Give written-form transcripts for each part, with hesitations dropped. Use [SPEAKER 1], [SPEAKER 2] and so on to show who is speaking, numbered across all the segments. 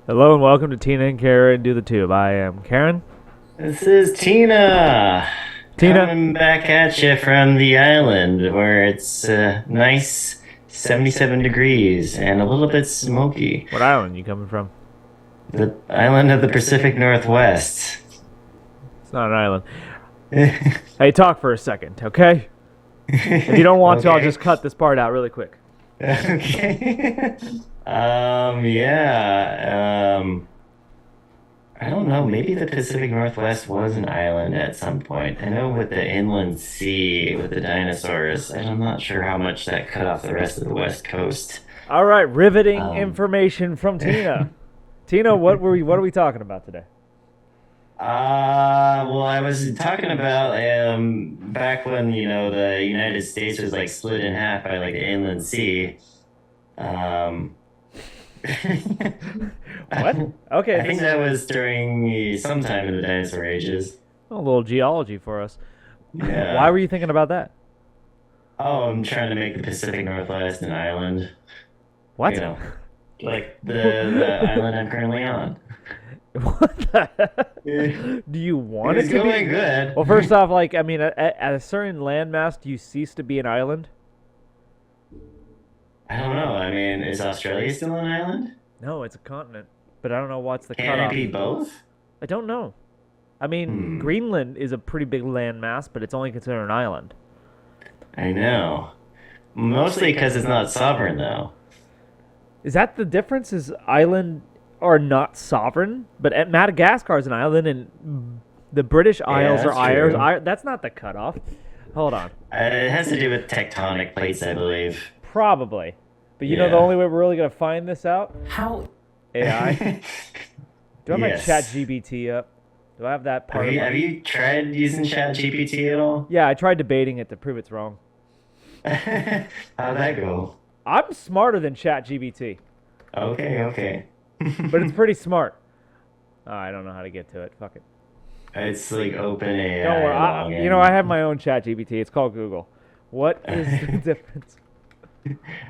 [SPEAKER 1] Hello and welcome to Tina and Karen Do the Tube. I am Karen.
[SPEAKER 2] This is Tina
[SPEAKER 1] Tina,
[SPEAKER 2] coming back at you from the island where it's nice 77 degrees and a little bit smoky.
[SPEAKER 1] what island you coming from?
[SPEAKER 2] The island of the Pacific Northwest.
[SPEAKER 1] It's not an island. Hey, talk for a second, okay? If you don't want to, I'll
[SPEAKER 2] Okay.
[SPEAKER 1] just cut this part out really quick.
[SPEAKER 2] Okay. Yeah. I don't know. Maybe the Pacific Northwest was an island at some point. I know with the inland sea with the dinosaurs, I'm not sure how much that cut off the rest of the West Coast.
[SPEAKER 1] All right, riveting
[SPEAKER 2] Um,
[SPEAKER 1] information from Tina. Tina, what are we talking about today?
[SPEAKER 2] well, I was talking about back when, the United States was like split in half by like the inland sea. Um,
[SPEAKER 1] What? Okay,
[SPEAKER 2] I think that was during sometime in the dinosaur ages.
[SPEAKER 1] a little geology for us.
[SPEAKER 2] Yeah.
[SPEAKER 1] Why were you thinking about that?
[SPEAKER 2] Oh, I'm trying to make the Pacific Northwest an island.
[SPEAKER 1] What?
[SPEAKER 2] You know, like the island I'm currently on.
[SPEAKER 1] What the
[SPEAKER 2] It
[SPEAKER 1] Do you want it
[SPEAKER 2] was
[SPEAKER 1] to be?
[SPEAKER 2] going good.
[SPEAKER 1] Well, first off, like, I mean, at a certain landmass, do you cease to be an island?
[SPEAKER 2] I don't know. I mean, is Australia still an island?
[SPEAKER 1] No, it's a continent. But I don't know what's the
[SPEAKER 2] Can it
[SPEAKER 1] cutoff.
[SPEAKER 2] be both?
[SPEAKER 1] I don't know. I mean,
[SPEAKER 2] Hmm.
[SPEAKER 1] Greenland is a pretty big landmass, but it's only considered an island.
[SPEAKER 2] I know. Mostly because it's not sovereign, though.
[SPEAKER 1] Is that the difference? Is island are not sovereign? But at Madagascar is an island, and the British Isles are
[SPEAKER 2] that's
[SPEAKER 1] isles.
[SPEAKER 2] true.
[SPEAKER 1] That's not the cutoff. Hold on.
[SPEAKER 2] It has to do with tectonic plates, I believe.
[SPEAKER 1] Probably. But you know the
[SPEAKER 2] Yeah.
[SPEAKER 1] only way we're really going to find this out?
[SPEAKER 2] How?
[SPEAKER 1] AI. Do I have my
[SPEAKER 2] Yes.
[SPEAKER 1] chat GBT up? Do I have that part
[SPEAKER 2] Have
[SPEAKER 1] of
[SPEAKER 2] you,
[SPEAKER 1] my...
[SPEAKER 2] have you tried using ChatGPT at all?
[SPEAKER 1] Yeah, I tried debating it to prove it's wrong.
[SPEAKER 2] How'd that go?
[SPEAKER 1] I'm smarter than chat GBT,
[SPEAKER 2] Okay, okay.
[SPEAKER 1] but it's pretty smart. Oh, I don't know how to get to it. Fuck it.
[SPEAKER 2] It's like open AI.
[SPEAKER 1] Don't worry.
[SPEAKER 2] login.
[SPEAKER 1] I have my own chat GPT. It's called Google. What is the difference?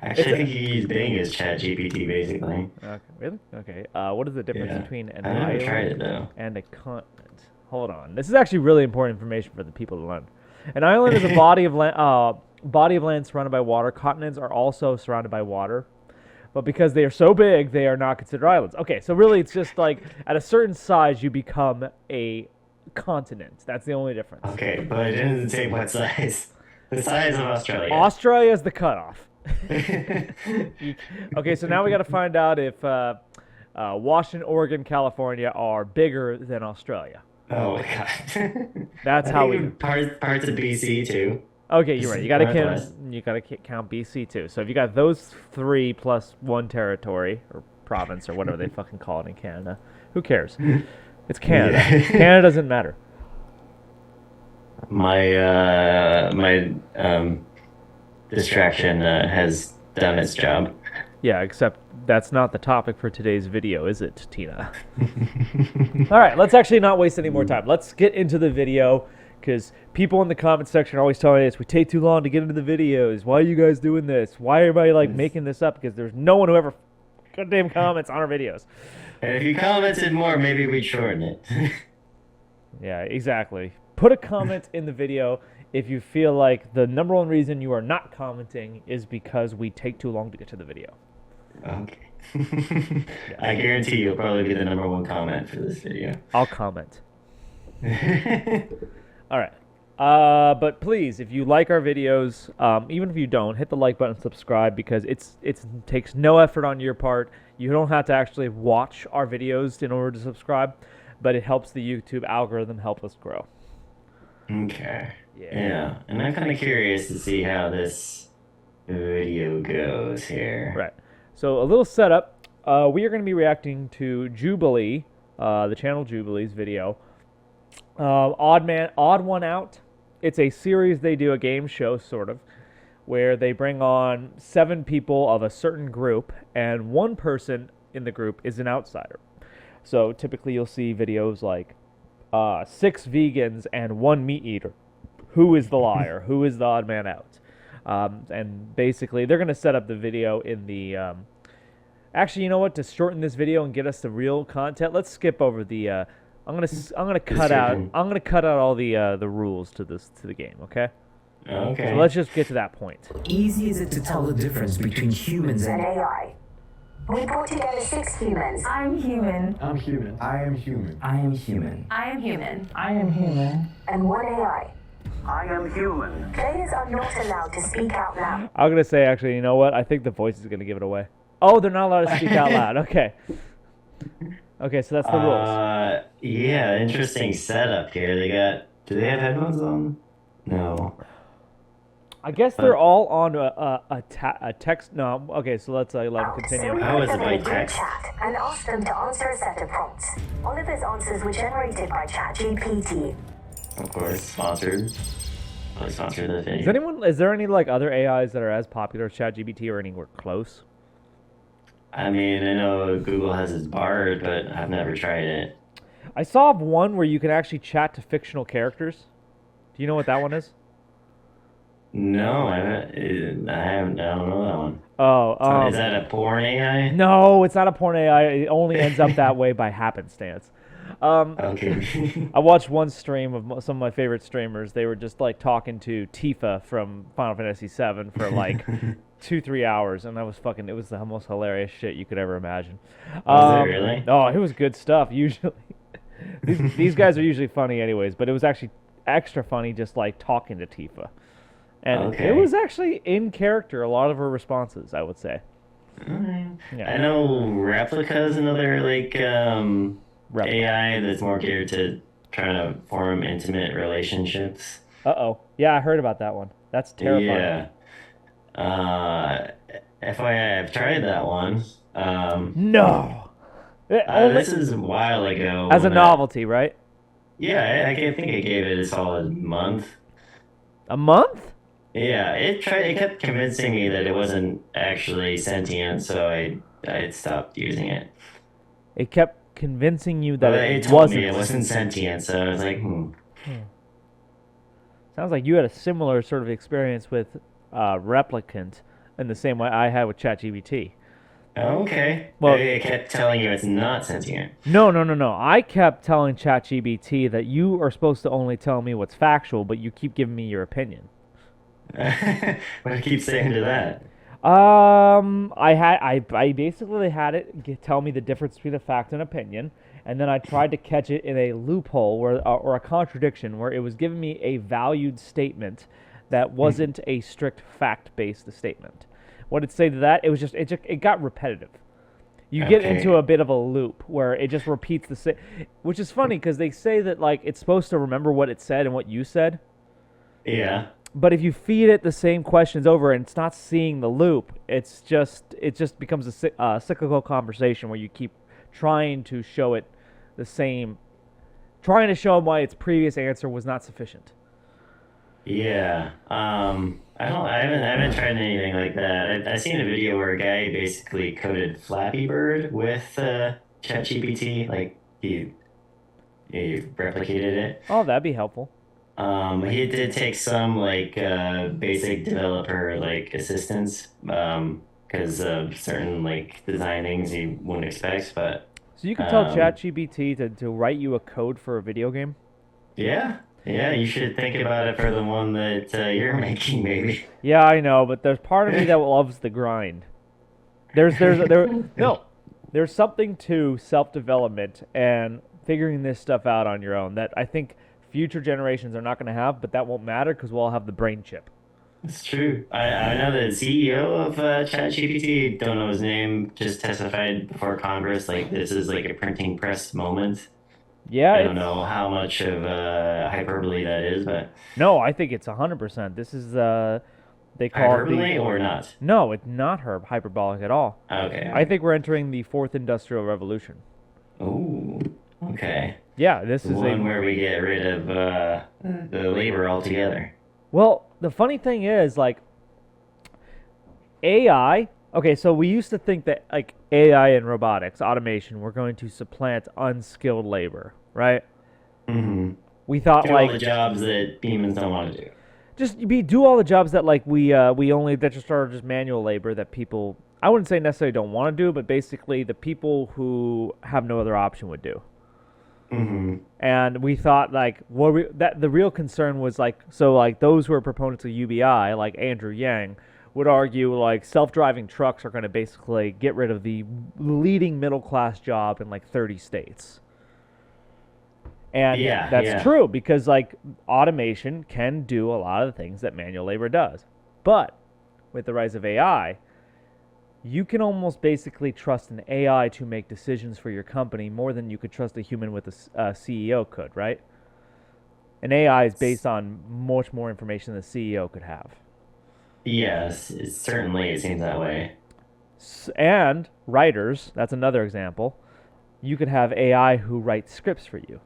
[SPEAKER 2] Actually, I think you use Bing as ChatGPT, basically.
[SPEAKER 1] Okay, really? Okay. What is the difference
[SPEAKER 2] Yeah.
[SPEAKER 1] between an
[SPEAKER 2] I haven't tried it,
[SPEAKER 1] island
[SPEAKER 2] though.
[SPEAKER 1] and a continent? Hold on. This is actually really important information for the people to learn. An island is a body of land. Body of land surrounded by water. Continents are also surrounded by water, but because they are so big, they are not considered islands. Okay, so really, it's just like at a certain size, you become a continent. That's the only difference.
[SPEAKER 2] Okay, but it doesn't say what size. The size of Australia.
[SPEAKER 1] Australia is the cutoff. Okay, so now we got to find out if Washington, Oregon, California are bigger than Australia.
[SPEAKER 2] Oh my god.
[SPEAKER 1] That's
[SPEAKER 2] I
[SPEAKER 1] how
[SPEAKER 2] think
[SPEAKER 1] we.
[SPEAKER 2] parts of BC too.
[SPEAKER 1] Okay, you're right. You gotta
[SPEAKER 2] Northwest.
[SPEAKER 1] count BC too. So if you got those three plus one territory or province or whatever they fucking call it in Canada, who cares? It's Canada.
[SPEAKER 2] Yeah.
[SPEAKER 1] Canada doesn't matter.
[SPEAKER 2] My distraction has done its job.
[SPEAKER 1] Yeah, except that's not the topic for today's video, is it, Tina? All right, let's actually not waste any more time. Let's get into the video because people in the comment section are always telling us we take too long to get into the videos. Why are you guys doing this? Why are everybody like making this up? Because there's no one who ever goddamn comments on our videos.
[SPEAKER 2] And if you commented more, maybe we'd shorten it.
[SPEAKER 1] Yeah, exactly. Put a comment in the video if you feel like the number one reason you are not commenting is because we take too long to get to the video.
[SPEAKER 2] Okay. I guarantee you'll probably be the number one comment for this video.
[SPEAKER 1] I'll comment. All right. But please, if you like our videos, even if you don't, hit the like button, subscribe, because it takes no effort on your part. You don't have to actually watch our videos in order to subscribe, but it helps the YouTube algorithm help us grow.
[SPEAKER 2] Okay.
[SPEAKER 1] Yeah.
[SPEAKER 2] Yeah. And I'm kind of curious to see how this video goes here.
[SPEAKER 1] Right. So a little setup. We are going to be reacting to Jubilee, the channel Jubilee's video. Odd One Out. It's a series they do, a game show sort of, where they bring on 7 people of a certain group, and one person in the group is an outsider. So typically you'll see videos like 6 vegans and 1 meat eater. Who is the liar? Who is the odd man out? And basically, they're going to set up the video in the. Actually, you know what? To shorten this video and get us the real content, let's skip over the. I'm gonna cut out.
[SPEAKER 2] Description.
[SPEAKER 1] I'm gonna cut out all the rules to the game. Okay.
[SPEAKER 2] Okay.
[SPEAKER 1] So let's just get to that point.
[SPEAKER 3] Easy is it to tell the difference between humans
[SPEAKER 4] An
[SPEAKER 3] and
[SPEAKER 4] AI. We brought together 6 humans.
[SPEAKER 5] I'm human.
[SPEAKER 6] I'm human. I am human.
[SPEAKER 3] I am human.
[SPEAKER 5] I am human.
[SPEAKER 6] I am human.
[SPEAKER 4] And 1 AI.
[SPEAKER 7] I am human.
[SPEAKER 4] Players are not allowed to speak out loud.
[SPEAKER 1] I'm gonna say actually, you know what? I think the voice is gonna give it away. Oh, they're not allowed to speak out loud. Okay. Okay, so that's the rules.
[SPEAKER 2] Yeah, interesting setup here. Do they have headphones on? No.
[SPEAKER 1] I guess they're all on a text. No, okay, so let's let them
[SPEAKER 4] So
[SPEAKER 1] continue.
[SPEAKER 4] we
[SPEAKER 2] How
[SPEAKER 4] put
[SPEAKER 2] is it
[SPEAKER 4] them
[SPEAKER 2] by
[SPEAKER 4] in a group
[SPEAKER 2] text?
[SPEAKER 4] chat and asked them to answer a set of prompts. Oliver's answers were generated by ChatGPT.
[SPEAKER 2] Of course, sponsored. Probably sponsored the video.
[SPEAKER 1] Is there any like other AIs that are as popular as ChatGPT or anywhere close?
[SPEAKER 2] I mean, I know Google has its Bard, but I've never tried it.
[SPEAKER 1] I saw of one where you can actually chat to fictional characters. Do you know what that one is?
[SPEAKER 2] No, I don't know that one.
[SPEAKER 1] Oh,
[SPEAKER 2] So is that a porn AI?
[SPEAKER 1] no, it's not a porn AI. It only ends up that way by happenstance.
[SPEAKER 2] Okay.
[SPEAKER 1] I watched one stream of some of my favorite streamers. They were just like talking to Tifa from Final Fantasy VII for like 2-3 hours, and it was the most hilarious shit you could ever imagine.
[SPEAKER 2] Was it really?
[SPEAKER 1] Oh, it was good stuff. Usually, these guys are usually funny anyways, but it was actually extra funny just like talking to Tifa, and
[SPEAKER 2] Okay.
[SPEAKER 1] it was actually in character. A lot of her responses, I would say. Yeah.
[SPEAKER 2] I know Replica is another
[SPEAKER 1] Replica.
[SPEAKER 2] AI that's more geared to trying to form intimate relationships.
[SPEAKER 1] Yeah, I heard about that one. That's terrifying.
[SPEAKER 2] Yeah. FYI, I've tried that one.
[SPEAKER 1] No. Only
[SPEAKER 2] This is a while ago.
[SPEAKER 1] as a
[SPEAKER 2] when
[SPEAKER 1] novelty, right?
[SPEAKER 2] Yeah, I think I gave it a solid month.
[SPEAKER 1] A month?
[SPEAKER 2] Yeah, it kept convincing me that it wasn't actually sentient, so I stopped using it.
[SPEAKER 1] It kept convincing you that
[SPEAKER 2] But
[SPEAKER 1] it
[SPEAKER 2] it told
[SPEAKER 1] wasn't.
[SPEAKER 2] me it wasn't sentient, so I was like,
[SPEAKER 1] Sounds like you had a similar sort of experience with Replicant in the same way I had with ChatGPT.
[SPEAKER 2] okay.
[SPEAKER 1] Well-
[SPEAKER 2] It kept telling you it's not sentient.
[SPEAKER 1] No. I kept telling ChatGPT that you are supposed to only tell me what's factual, but you keep giving me your opinion.
[SPEAKER 2] What do you keep saying to that?
[SPEAKER 1] I basically had it tell me the difference between a fact and opinion, and then I tried to catch it in a loophole or a contradiction where it was giving me a valued statement that wasn't a strict fact-based statement. What did it say to that? It got repetitive. You get
[SPEAKER 2] Okay.
[SPEAKER 1] into a bit of a loop where it just repeats the same, which is funny because they say that like it's supposed to remember what it said and what you said.
[SPEAKER 2] Yeah.
[SPEAKER 1] But if you feed it the same questions over and it's not seeing the loop, it just becomes a cyclical conversation where you keep trying to show it trying to show him why its previous answer was not sufficient.
[SPEAKER 2] Yeah. I haven't tried anything like that. I've seen a video where a guy basically coded Flappy Bird with ChatGPT, like he replicated it.
[SPEAKER 1] Oh, that'd be helpful.
[SPEAKER 2] He did take some basic developer assistance because of certain design things he wouldn't expect, but
[SPEAKER 1] So you can tell ChatGPT to write you a code for a video game?
[SPEAKER 2] yeah, you should think about it for the one that you're making, maybe.
[SPEAKER 1] Yeah, I know, but there's part of me that loves the grind. There's something to self-development and figuring this stuff out on your own that I think future generations are not going to have, but that won't matter because we'll all have the brain chip.
[SPEAKER 2] It's true. I know the CEO of ChatGPT, don't know his name, just testified before Congress this is like a printing press moment.
[SPEAKER 1] Yeah,
[SPEAKER 2] I don't know how much of hyperbole that is, but
[SPEAKER 1] No, I think it's 100%. This is they call
[SPEAKER 2] hyperbole
[SPEAKER 1] it
[SPEAKER 2] or not?
[SPEAKER 1] No, it's not hyperbolic at all.
[SPEAKER 2] Okay.
[SPEAKER 1] I think we're entering the fourth industrial revolution.
[SPEAKER 2] Ooh, okay.
[SPEAKER 1] Yeah, this
[SPEAKER 2] The
[SPEAKER 1] is
[SPEAKER 2] one where we get rid of the labor altogether.
[SPEAKER 1] Well, the funny thing is, AI. Okay, so we used to think that AI and robotics, automation, were going to supplant unskilled labor, right?
[SPEAKER 2] Mm-hmm.
[SPEAKER 1] We thought
[SPEAKER 2] Do all the jobs that humans don't want to do.
[SPEAKER 1] do all the jobs that like we only that just are just manual labor that people I wouldn't say necessarily don't want to do, but basically the people who have no other option would do.
[SPEAKER 2] Mm-hmm.
[SPEAKER 1] And we thought like that the real concern was like those who are proponents of UBI like Andrew Yang would argue like self-driving trucks are going to basically get rid of the leading middle class job in like 30 states. And that's true because like automation can do a lot of the things that manual labor does. But with the rise of AI, you can almost basically trust an AI to make decisions for your company more than you could trust a human with a CEO could, right? An AI is based on much more information than the CEO could have.
[SPEAKER 2] Yes, it seems that way.
[SPEAKER 1] And writers, that's another example. You could have AI who writes scripts for you.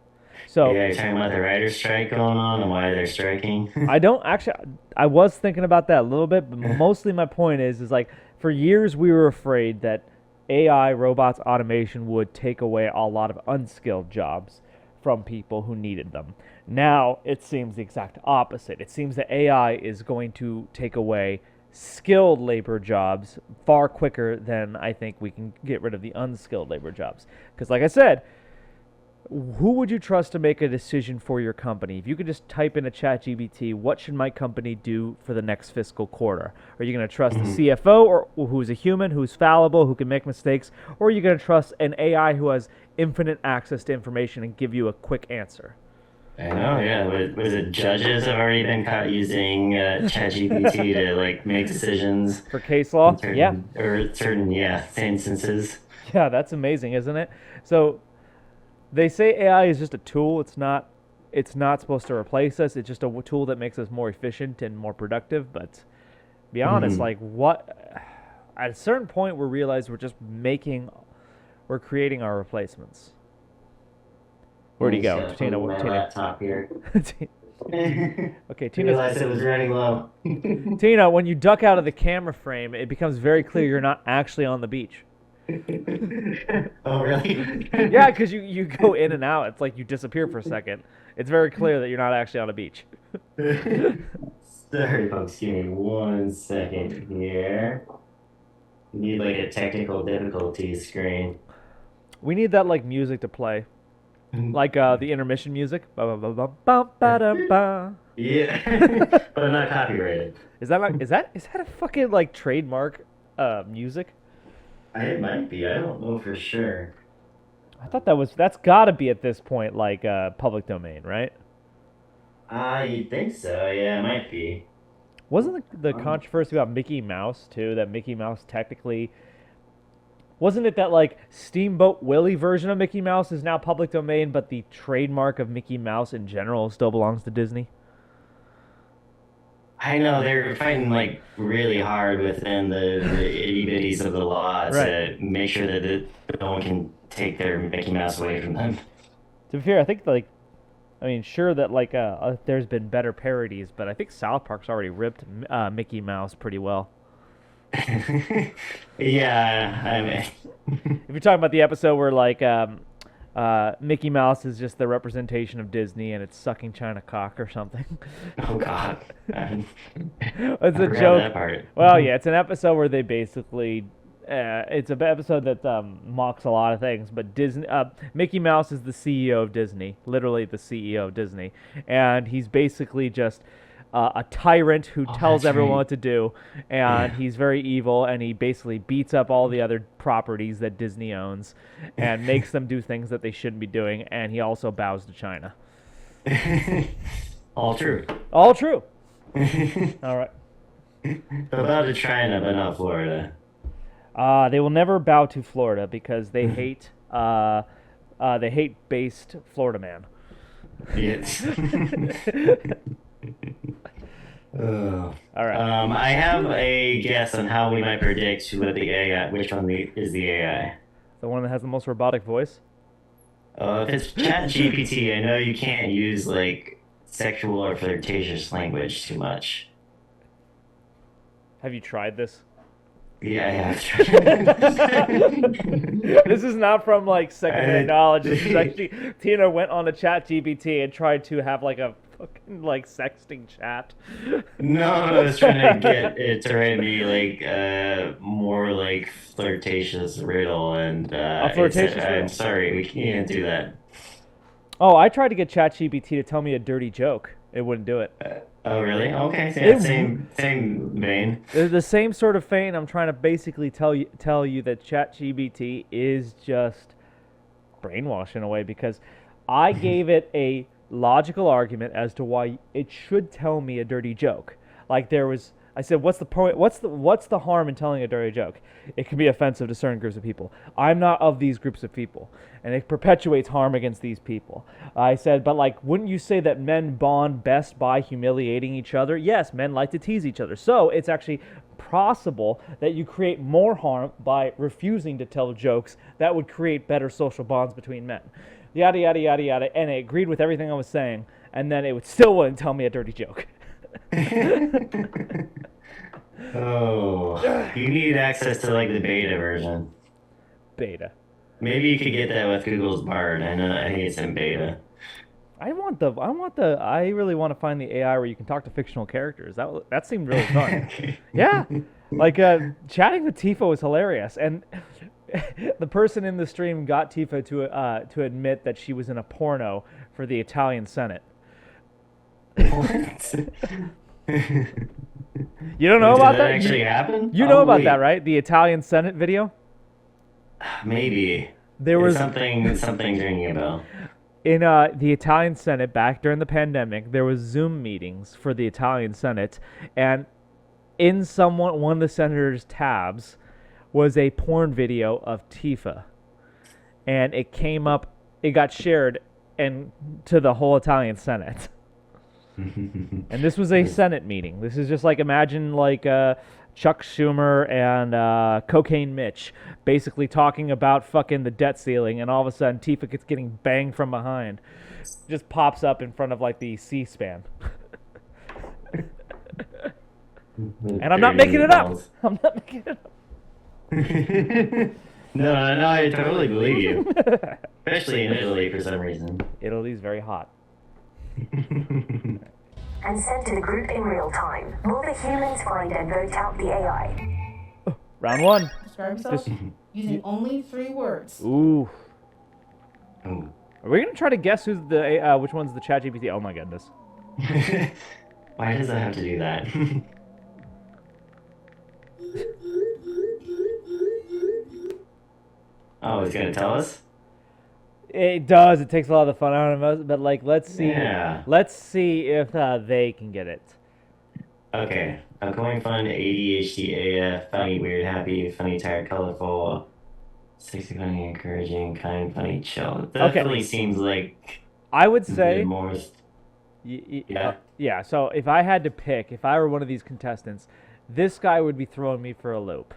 [SPEAKER 1] So
[SPEAKER 2] Yeah, you're talking about the writer's strike going on and why they're striking.
[SPEAKER 1] I was thinking about that a little bit, but mostly my point is like for years we were afraid that AI, robots, automation would take away a lot of unskilled jobs from people who needed them. Now it seems the exact opposite. It seems that AI is going to take away skilled labor jobs far quicker than I think we can get rid of the unskilled labor jobs. Because like I said, who would you trust to make a decision for your company? If you could just type in a ChatGPT, what should my company do for the next fiscal quarter? Are you going to trust the CFO or who's a human, who's fallible, who can make mistakes? Or are you going to trust an AI who has infinite access to information and give you a quick answer?
[SPEAKER 2] I know, yeah. Was it judges have already been caught using ChatGPT to like make decisions
[SPEAKER 1] For case law? Yeah.
[SPEAKER 2] or certain instances.
[SPEAKER 1] Yeah, that's amazing, isn't it? So they say AI is just a tool. It's not supposed to replace us. It's just a tool that makes us more efficient and more productive. But to be honest, like at a certain point we realize we're creating our replacements. Where'd he go? Tina,
[SPEAKER 2] Laptop here.
[SPEAKER 1] Okay,
[SPEAKER 2] I
[SPEAKER 1] Tina.
[SPEAKER 2] realized it was running low.
[SPEAKER 1] Tina, when you duck out of the camera frame, it becomes very clear you're not actually on the beach.
[SPEAKER 2] Oh, really?
[SPEAKER 1] Yeah, because you go in and out. It's like you disappear for a second. It's very clear that you're not actually on a beach.
[SPEAKER 2] Sorry, folks. Give me 1 second here. Need like a technical difficulty screen.
[SPEAKER 1] We need that like music to play, like the intermission music. Ba-ba-ba-ba-ba-ba-ba.
[SPEAKER 2] Yeah, but I'm not copyrighted.
[SPEAKER 1] Is that a fucking like trademark music?
[SPEAKER 2] It might be. I don't know for sure.
[SPEAKER 1] I thought that's got to be at this point like public domain, right?
[SPEAKER 2] You'd think so. Yeah, it might be.
[SPEAKER 1] Wasn't the controversy about Mickey Mouse too? That Mickey Mouse technically wasn't it that like Steamboat Willie version of Mickey Mouse is now public domain, but the trademark of Mickey Mouse in general still belongs to Disney?
[SPEAKER 2] I know they're fighting like really hard within the itty bitties of the law to make sure that no one can take their Mickey Mouse away from them.
[SPEAKER 1] To be fair, I think sure that like there's been better parodies, but I think South Park's already ripped Mickey Mouse pretty well.
[SPEAKER 2] Yeah, I mean,
[SPEAKER 1] if you're talking about the episode where like Mickey Mouse is just the representation of Disney and it's sucking China cock or something.
[SPEAKER 2] oh god,
[SPEAKER 1] It's a
[SPEAKER 2] forgot
[SPEAKER 1] joke.
[SPEAKER 2] that part.
[SPEAKER 1] Well, yeah, it's an episode where they basically it's an episode that mocks a lot of things, but Mickey Mouse is the CEO of Disney, literally the CEO of Disney, and he's basically just a tyrant who tells everyone what to do, and he's very evil, and he basically beats up all the other properties that Disney owns and makes them do things that they shouldn't be doing, and he also bows to China.
[SPEAKER 2] All true.
[SPEAKER 1] All true. All right.
[SPEAKER 2] About to China, but not Florida.
[SPEAKER 1] They will never bow to Florida because they hate based Florida man.
[SPEAKER 2] Yes.
[SPEAKER 1] All right.
[SPEAKER 2] I have a guess on how we might predict which one is the AI.
[SPEAKER 1] The one that has the most robotic voice?
[SPEAKER 2] If it's ChatGPT, I know you can't use like sexual or flirtatious language too much.
[SPEAKER 1] Have you tried this?
[SPEAKER 2] Yeah, I have.
[SPEAKER 1] This is not from like secondary knowledge. This is actually Tina went on a ChatGPT and tried to have like a Fucking like sexting chat.
[SPEAKER 2] No, I was trying to get it to write me like more like flirtatious riddle, and
[SPEAKER 1] A flirtatious riddle?
[SPEAKER 2] I'm sorry, we can't do that.
[SPEAKER 1] Oh, I tried to get ChatGPT to tell me a dirty joke. It wouldn't do it.
[SPEAKER 2] Oh, really? Okay, so
[SPEAKER 1] It-
[SPEAKER 2] yeah, same vein.
[SPEAKER 1] The same sort of vein. I'm trying to basically tell you that ChatGPT is just brainwashed in a way, because I gave it a logical argument as to why it should tell me a dirty joke. Like I said, what's the point? What's the harm in telling a dirty joke? It can be offensive to certain groups of people. I'm not of these groups of people, and it perpetuates harm against these people. I said, but like, wouldn't you say that men bond best by humiliating each other? Yes, men like to tease each other. So it's actually possible that you create more harm by refusing to tell jokes that would create better social bonds between men. Yada, yada, yada, yada. And it agreed with everything I was saying, and then it still wouldn't tell me a dirty joke.
[SPEAKER 2] Oh, you need access to like the beta version.
[SPEAKER 1] Beta.
[SPEAKER 2] Maybe you could get that with Google's Bard. I think it's in beta.
[SPEAKER 1] I really want to find the AI where you can talk to fictional characters. That seemed really fun. Yeah, like chatting with Tifa was hilarious, and the person in the stream got Tifa to admit that she was in a porno for the Italian Senate.
[SPEAKER 2] What?
[SPEAKER 1] You don't know about
[SPEAKER 2] Did
[SPEAKER 1] that?
[SPEAKER 2] that actually happen?
[SPEAKER 1] You know
[SPEAKER 2] Oh,
[SPEAKER 1] about
[SPEAKER 2] wait.
[SPEAKER 1] that, right? The Italian Senate video.
[SPEAKER 2] Maybe.
[SPEAKER 1] There was
[SPEAKER 2] something ringing a bell.
[SPEAKER 1] in the Italian Senate back during the pandemic. There was Zoom meetings for the Italian Senate, and in one of the senators' tabs was a porn video of Tifa, and it came up. It got shared and to the whole Italian Senate. And this was a Senate meeting. This is just like, imagine like Chuck Schumer and Cocaine Mitch basically talking about fucking the debt ceiling, and all of a sudden Tifa gets getting banged from behind. Just pops up in front of like the C-SPAN. And I'm not making it up. I'm not making it up.
[SPEAKER 2] No, I totally believe you. Especially in Italy for some reason.
[SPEAKER 1] Italy's very hot.
[SPEAKER 4] And sent to the group in real time. Will the humans find and vote out the AI?
[SPEAKER 1] Round one.
[SPEAKER 5] Describe yourself using only 3 words.
[SPEAKER 1] Ooh.
[SPEAKER 2] Oh.
[SPEAKER 1] Are we gonna try to guess which one's the ChatGPT? Oh my goodness.
[SPEAKER 2] Why does it have to do that? Oh, it's gonna tell us?
[SPEAKER 1] It does. It takes a lot of the fun out of us. But like, let's see.
[SPEAKER 2] Yeah.
[SPEAKER 1] Let's see if they can get it.
[SPEAKER 2] Okay. Outgoing, fun, ADHD, AF, funny, weird, happy, funny, tired, colorful, sexy, funny, encouraging, kind, funny, chill. It definitely seems like
[SPEAKER 1] I would say
[SPEAKER 2] the most. Yeah.
[SPEAKER 1] yeah. So if I had to pick, if I were one of these contestants, this guy would be throwing me for a loop.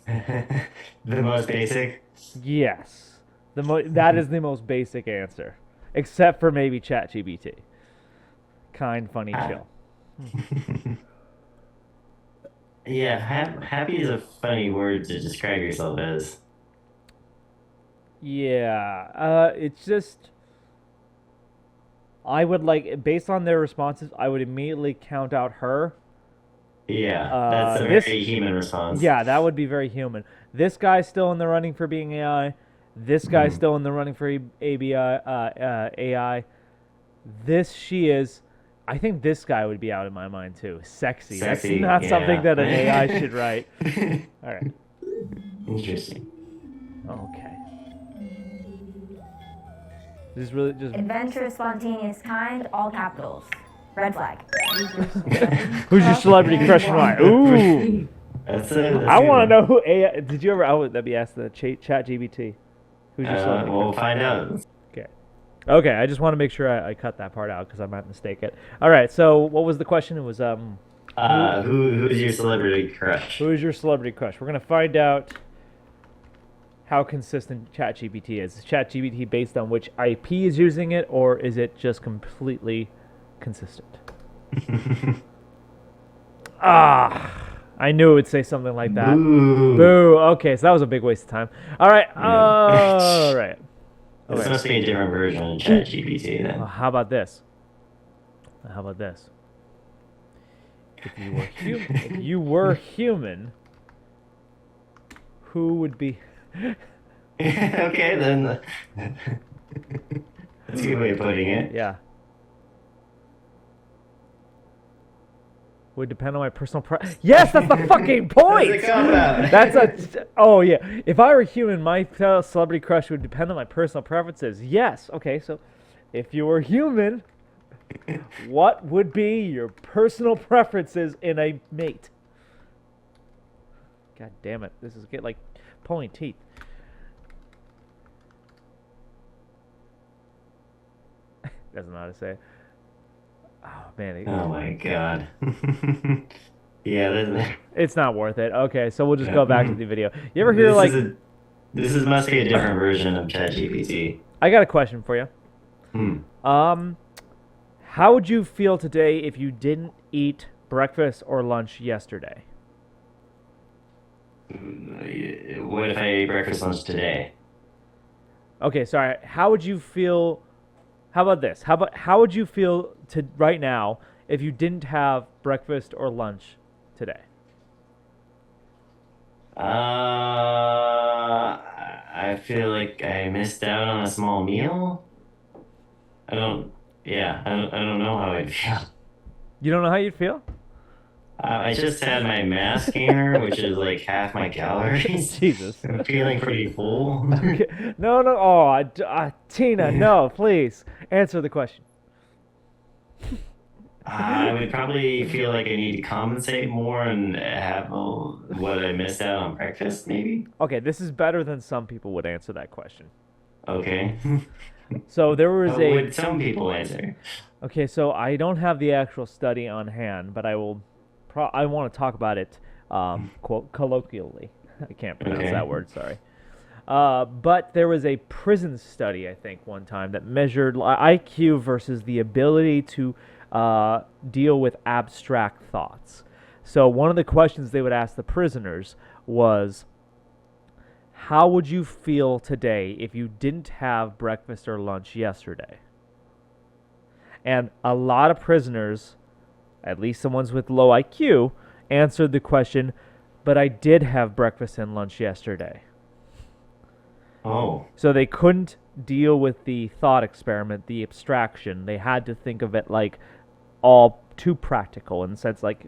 [SPEAKER 2] The most basic?
[SPEAKER 1] Yes. That is the most basic answer, except for maybe ChatGPT. Kind, funny, chill.
[SPEAKER 2] Yeah, happy is a funny word to describe yourself as.
[SPEAKER 1] Yeah. It's just, I would like, based on their responses, I would immediately count out her.
[SPEAKER 2] Yeah, that's a
[SPEAKER 1] this-
[SPEAKER 2] very human response.
[SPEAKER 1] Yeah, that would be very human. This guy's still in the running for being AI. This guy's still in the running for AI. She is. I think this guy would be out in my mind too. Sexy. That's not something that an AI should write. All right.
[SPEAKER 2] Interesting.
[SPEAKER 1] Okay. This is really just.
[SPEAKER 8] Adventurous, spontaneous, kind, all capitals. Red flag.
[SPEAKER 1] Who's your celebrity crush tonight? Ooh.
[SPEAKER 2] That's
[SPEAKER 1] I want to know who AI. Did you ever? That'd be asked the ChatGPT. Who's your celebrity
[SPEAKER 2] We'll
[SPEAKER 1] crush?
[SPEAKER 2] find out.
[SPEAKER 1] Okay, I just want to make sure I cut that part out because I might mistake it. All right, so what was the question? It was
[SPEAKER 2] Who's your celebrity crush?
[SPEAKER 1] who is your celebrity crush? We're gonna find out how consistent ChatGPT is. Is ChatGPT based on which IP is using it, or is it just completely consistent? I knew it would say something like that.
[SPEAKER 2] Ooh.
[SPEAKER 1] Boo. Okay, so that was a big waste of time. All right. All right.
[SPEAKER 2] This must be a different version of ChatGPT then.
[SPEAKER 1] How about this? How about this? If you were human, who would be?
[SPEAKER 2] Okay, then. That's a good way of putting it.
[SPEAKER 1] Yeah. Would depend on my personal Yes, that's the fucking point.
[SPEAKER 2] That's a cop-out.
[SPEAKER 1] That's a. Oh yeah. If I were human, my celebrity crush would depend on my personal preferences. Yes. Okay. So, if you were human, what would be your personal preferences in a mate? God damn it! This is like pulling teeth. Doesn't know how to say it. Oh man.
[SPEAKER 2] Oh my god. Yeah,
[SPEAKER 1] It's not worth it. Okay, so we'll just go back to the video. You ever hear
[SPEAKER 2] this must be a different version of ChatGPT.
[SPEAKER 1] I got a question for you. How would you feel today if you didn't eat breakfast or lunch yesterday?
[SPEAKER 2] What if I ate breakfast lunch today?
[SPEAKER 1] Okay, sorry. How would you feel? How about this? How would you feel to right now if you didn't have breakfast or lunch today?
[SPEAKER 2] I feel like I missed out on a small meal. I don't know how I'd feel.
[SPEAKER 1] You don't know how you'd feel?
[SPEAKER 2] I just had my mass gainer, which is like half my calories.
[SPEAKER 1] Jesus.
[SPEAKER 2] I'm feeling pretty full.
[SPEAKER 1] Okay. No. Oh, Tina, no, please answer the question.
[SPEAKER 2] I would probably feel like I need to compensate more and have what I missed out on breakfast, maybe.
[SPEAKER 1] Okay, this is better than some people would answer that question.
[SPEAKER 2] Okay.
[SPEAKER 1] So there was
[SPEAKER 2] What would some people answer?
[SPEAKER 1] Okay, so I don't have the actual study on hand, but I will. I want to talk about it, quote, colloquially. I can't pronounce that word. Sorry. But there was a prison study, I think, one time that measured IQ versus the ability to deal with abstract thoughts. So one of the questions they would ask the prisoners was, how would you feel today if you didn't have breakfast or lunch yesterday? And a lot of prisoners, at least the ones with low IQ, answered the question, but I did have breakfast and lunch yesterday.
[SPEAKER 2] Oh.
[SPEAKER 1] So they couldn't deal with the thought experiment, the abstraction. They had to think of it like all too practical in the sense like,